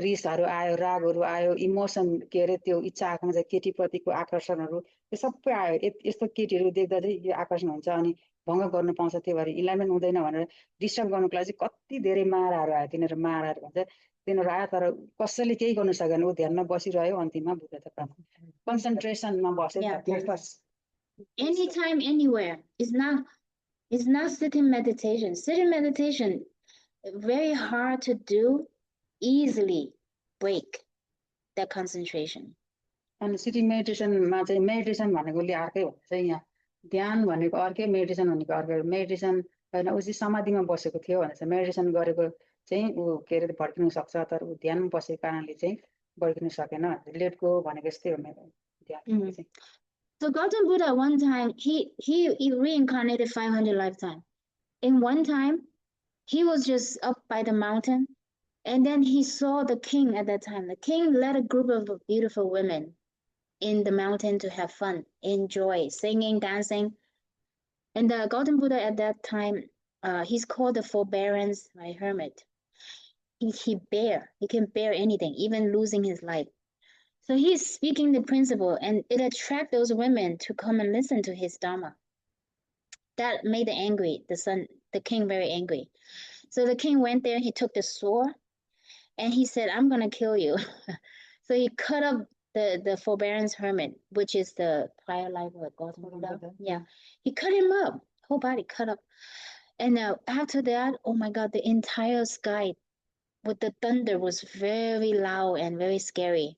रिसहरू आयो रागहरू आयो इमोसन के अरे त्यो इच्छा आकाङ्क्षा केटीप्रतिको आकर्षणहरू त्यो सबै आयो यस्तो केटीहरू देख्दा चाहिँ यो आकर्षण हुन्छ अनि भङ्ग गर्नु पाउँछ त्यही भएर इलाइनमेन्ट हुँदैन भनेर डिस्टर्ब गर्नुको लागि चाहिँ कति धेरै माराहरू आयो तिनीहरू माराहरू भन्छ तिनीहरू आयो तर कसैले केही गर्नु सकेन ऊ ध्यानमा बसिरह्यो अन्तिममा बुद्ध त कन्सन्ट्रेसनमा बस्यो Anytime, anywhere. It's not sitting meditation. Sitting meditation, very hard to do, easily break that concentration. अनि सिटिङ मेडिटेसनमा चाहिँ मेडिटेसन भनेकोले अर्कै हुन्छ चाहिँ यहाँ ध्यान भनेको अर्कै मेडिटेसन भनेको अर्कै मेडिटेसन होइन ऊ चाहिँ समाधिमा बसेको थियो भने चाहिँ मेडिटेसन गरेको चाहिँ ऊ के अरे भड्किनु सक्छ तर ऊ ध्यानमा बसेको कारणले चाहिँ भड्किनु सकेन लेट गो भनेको यस्तै हो मेरो ध्यान चाहिँ So Gautam Buddha, one time, he reincarnated 500 lifetimes. In one time, he was just up by the mountain, and then he saw the king at that time. The king led a group of beautiful women in the mountain to have fun, enjoy, singing, dancing. And the Gautam Buddha at that time, he's called the forbearance, right, hermit. He can bear anything, even losing his life. So he's speaking the principle, and it attracts those women to come and listen to his dharma. That made the king very angry. So the king went there, he took the sword, and he said, I'm gonna kill you. So he cut up the forbearance hermit, which is the prior life of Gautam Buddha. Yeah, he cut him up, whole body cut up. And after that, oh my God, the entire sky with the thunder was very loud and very scary.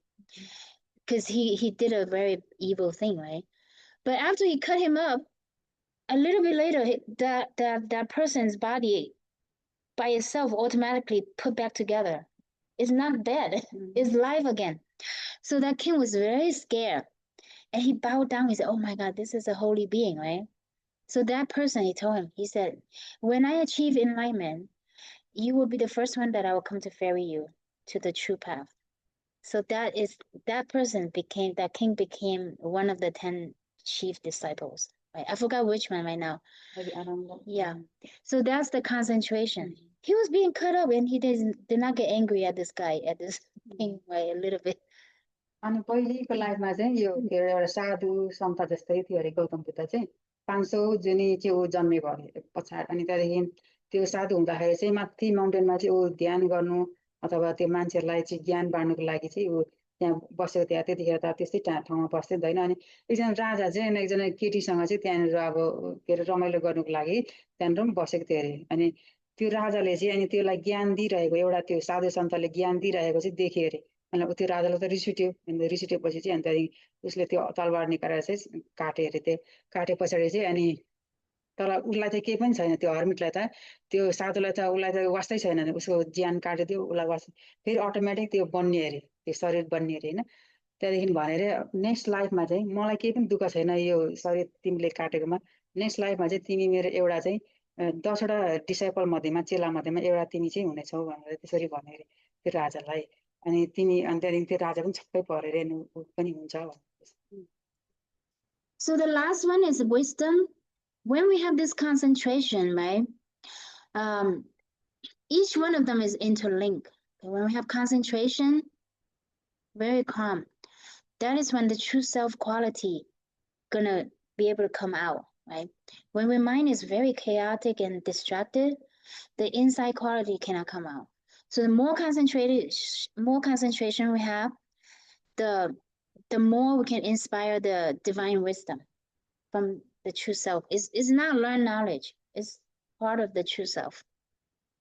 Because he did a very evil thing, right? But after he cut him up, a little bit later, that person's body by itself automatically put back together. It's not dead. It's live again. So that king was very scared. And he bowed down. He said, oh my God, this is a holy being, right? So that person, he told him, he said, when I achieve enlightenment, you will be the first one that I will come to ferry you to the true path. So that king became one of the 10 chief disciples. Right? I forgot which one right now. Yeah. So that's the concentration. He was being cut up and he did not get angry at this guy, at this king, right? A little bit. अनि पहिलेको लाइफमा चाहिँ यो के अरे एउटा साधु सन्त जस्तै थियो अरे गौतम बुद्ध चाहिँ 500 जुनी चाहिँ ऊ जन्मेको अरे पछाडि अनि त्यहाँदेखि त्यो साधु हुँदाखेरि चाहिँ माथि माउन्टेनमा चाहिँ ऊ ध्यान गर्नु अथवा त्यो मान्छेहरूलाई चाहिँ ज्ञान बाँड्नुको लागि चाहिँ ऊ त्यहाँ बसेको थियो त्यतिखेर त त्यस्तै ठाउँमा बस्दै हुँदैन अनि एकजना राजा चाहिँ एकजना केटीसँग चाहिँ त्यहाँनिर अब के अरे रमाइलो गर्नुको लागि त्यहाँनिर पनि बसेको थियो अरे अनि त्यो राजाले चाहिँ अनि त्यसलाई ज्ञान दिइरहेको एउटा त्यो साधु सन्तले ज्ञान दिइरहेको चाहिँ देख्यो अरे अनि त्यो राजालाई त रिस उठ्यो अनि रिस उठेपछि चाहिँ अनि त्यहाँदेखि उसले त्यो तलवार निकालेर चाहिँ काट्यो अरे त्यो काटे पछाडि चाहिँ अनि तर उसलाई चाहिँ केही पनि छैन त्यो हर्मिटलाई त त्यो साधुलाई त उसलाई त वास्तै छैन उसको ज्यान काटिदियो उसलाई वास्तै फेरि अटोमेटिक त्यो बन्ने अरे त्यो शरीर बन्ने अरे होइन त्यहाँदेखि भने अरे नेक्स्ट लाइफमा चाहिँ मलाई केही पनि दुःख छैन यो शरीर तिमीले काटेकोमा नेक्स्ट लाइफमा चाहिँ तिमी मेरो एउटा चाहिँ 10वटा डिसाइपल मध्येमा चेला मध्येमा एउटा तिमी चाहिँ हुनेछौ भनेर त्यसरी भने अरे त्यो राजालाई अनि तिमी अनि त्यहाँदेखि त्यो राजा पनि छक्कै परेर ऊ पनि हुन्छ भनेर So the last one is wisdom. When we have this concentration, right, each one of them is interlinked. Okay, when we have concentration, very calm, that is when the true self quality gonna be able to come out, right? When my mind is very chaotic and distracted, the inside quality cannot come out. So the more concentration we have, the more we can inspire the divine wisdom from the true self. It's not learned knowledge. It's part of the true self.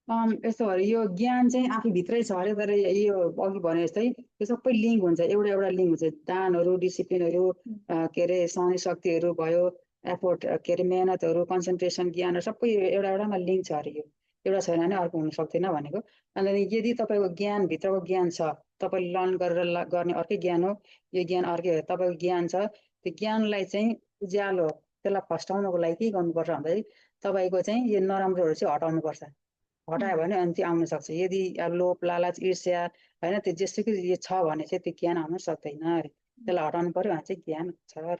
यस्तो हो यो ज्ञान चाहिँ आफै भित्रै छ अरे तर यो अघि भने जस्तै यो सबै लिङ्क हुन्छ एउटा लिङ्क हुन्छ दानहरू डिसिप्लिनहरू के अरे सहने शक्तिहरू भयो एफोर्ट के अरे मेहनतहरू कन्सन्ट्रेसन ज्ञानहरू सबै एउटामा लिङ्क छ अरे यो एउटा छैन भने अर्को हुन सक्दैन भनेको अनि यदि तपाईँको ज्ञान भित्रको ज्ञान छ तपाईँले लर्न गरेर गर्ने अर्कै ज्ञान हो यो ज्ञान अर्कै हो तपाईँको ज्ञान छ त्यो ज्ञानलाई चाहिँ उज्यालो त्यसलाई फस्टाउनको लागि के गर्नुपर्छ भन्दाखेरि तपाईँको चाहिँ यो नराम्रोहरू चाहिँ हटाउनुपर्छ हटायो भने अनि त्यो आउन सक्छ यदि अब लोभ लालच ईर्ष्या होइन त्यो जेसुकै यो छ भने चाहिँ त्यो ज्ञान आउन सक्दैन अरे त्यसलाई हटाउनु पर्यो भने चाहिँ ज्ञान छ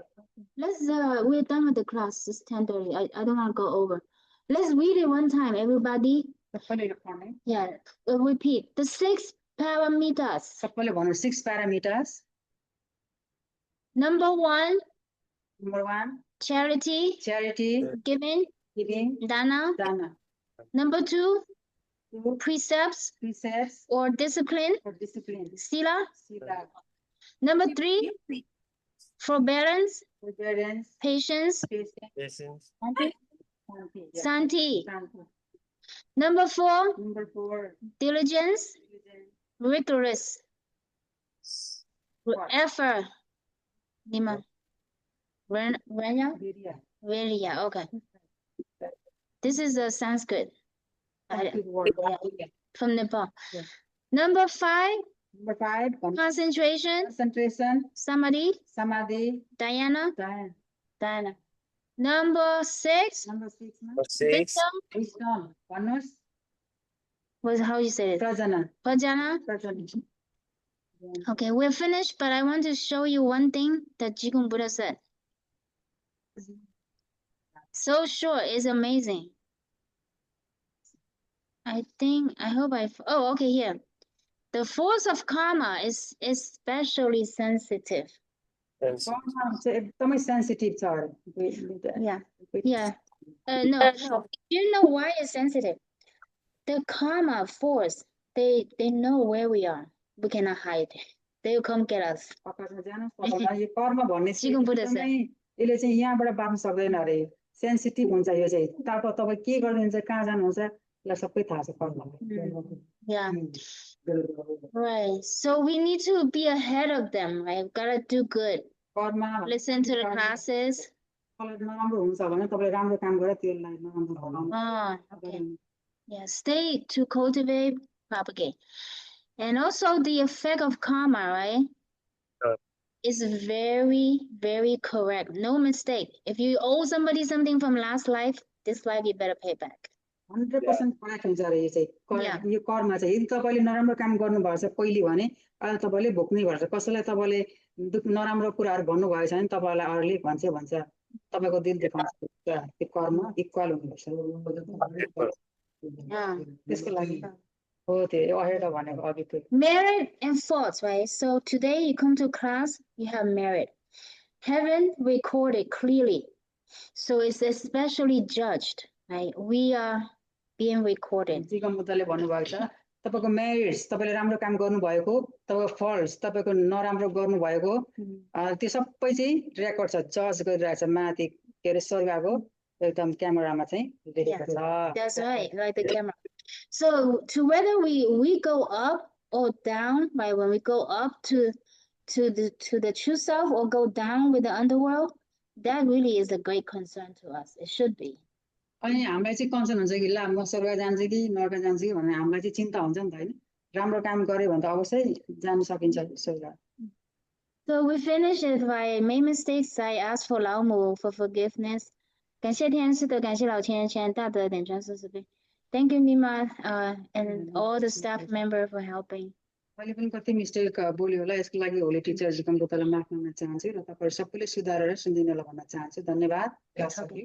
Let's we're done with the class. It's 10:30. I don't want to go over. Let's read it one time, everybody. सबैले यो पढ्ने Yeah, repeat. The 6 parameters. सबैले भन्नु 6 parameters Number 1, number 1 charity, charity giving, giving dana. दान Number 2, 2 precepts प्रिसेप्ट्स or discipline, for discipline sila. सिला Number 3, forbearance, फरबियरेन्स patience, patience Patience. santi. Shanti Number 4, number 4 diligence, rigorous, What? effort. Nima. Renya? भिरिया Virya, okay. This is a Sanskrit from Nepal. Yeah. Number 5, number 5 concentration, concentration samadhi, समाधि dhyana. दान Dhyana. Number 6, number 6 मा Number 6. wisdom, wisdom भन्नुहोस् was how you say it? प्रजनन Prajana. प्रजनन Okay, we're finished, but I want to show you one thing that Jigum Buddha said. So short, it's amazing. I hope oh, okay, here. The force of karma is especially sensitive. And कर्म चाहिँ एकदमै sensitive छ अरे Yeah, yeah. No, you know why it's sensitive? The karma force, they know where we are. We cannot hide. They will come get us. आकाशमा जानुहोस् तपाईँलाई यो कर्म भन्ने चाहिँ सिगुम बुद्ध एकदमै यसले चाहिँ यहाँबाट बाँच्न सक्दैन अरे सेन्सिटिभ हुन्छ यो चाहिँ तपाईँ के गरिदिनुहुन्छ कहाँ जानुहुन्छ यसलाई सबै थाहा छ कर्मलाई Yeah, right. So we need to be ahead of them, right? We gotta do good. कर्म Listen to the classes. तपाईँलाई नराम्रो हुन्छ भने तपाईँले राम्रो काम गरेर त्यसलाई नराम्रो बनाउनु Ah, okay. Yeah, stay to cultivate, propagate. And also the effect of karma, right? Is very, very correct. No mistake. If you owe somebody something from last life, this life you better pay back. 100% correct हुन्छ अरे यो चाहिँ यो कर्म चाहिँ यदि तपाईँले नराम्रो काम गर्नुभएको छ पहिले भने अहिले तपाईँले भोग्नै पर्छ कसैलाई तपाईँले नराम्रो कुराहरू भन्नुभएको छ भने तपाईँलाई अरूले भन्छ तपाईँको दिल देखाउँछ त्यो कर्म इक्वल हुनुपर्छ Yeah. त्यसको लागि हो त्यो अहेड भनेको अघि त्यो Merit and faults, right? So today you come to class, you have merit. Heaven recorded clearly. So it's especially judged, right? We are being recorded. जीको मुद्दाले भन्नुभएको छ तपाईँको मेरिट्स तपाईँले राम्रो काम गर्नुभएको तपाईँको फल्स तपाईँको नराम्रो गर्नुभएको त्यो सबै चाहिँ रेकर्ड छ जज गरिरहेको छ माथि के अरे स्वर्गको एकदम क्यामेरामा चाहिँ लेखेको छ That's right, like the camera. So to whether we go up or down, right? When we go up to the true self or go down with the underworld, that really is a great concern to us. It should be. अनि हामीलाई चाहिँ concern हुन्छ कि ल म स्वर्ग जान्छु कि नर्क जान्छु कि भन्ने हामीलाई चाहिँ चिन्ता हुन्छ नि त होइन राम्रो काम गर्यो भने त अवश्य जान सकिन्छ स्वर्ग So we finished it. If I made mistakes, I ask for Lao Mu for forgiveness. 感谢天师的，感谢老千千大德点传四十倍。Thank you, Nima, and all the staff member for helping. मैले पनि कति मिस्टेक बोल्यो होला यसको लागि होली टिचर जिकम बोतललाई माफ गर्न चाहन्छु र तपाईँहरू सबैले सुधारेर सुनिदिनलाई भन्न चाहन्छु धन्यवाद Dhanyavad.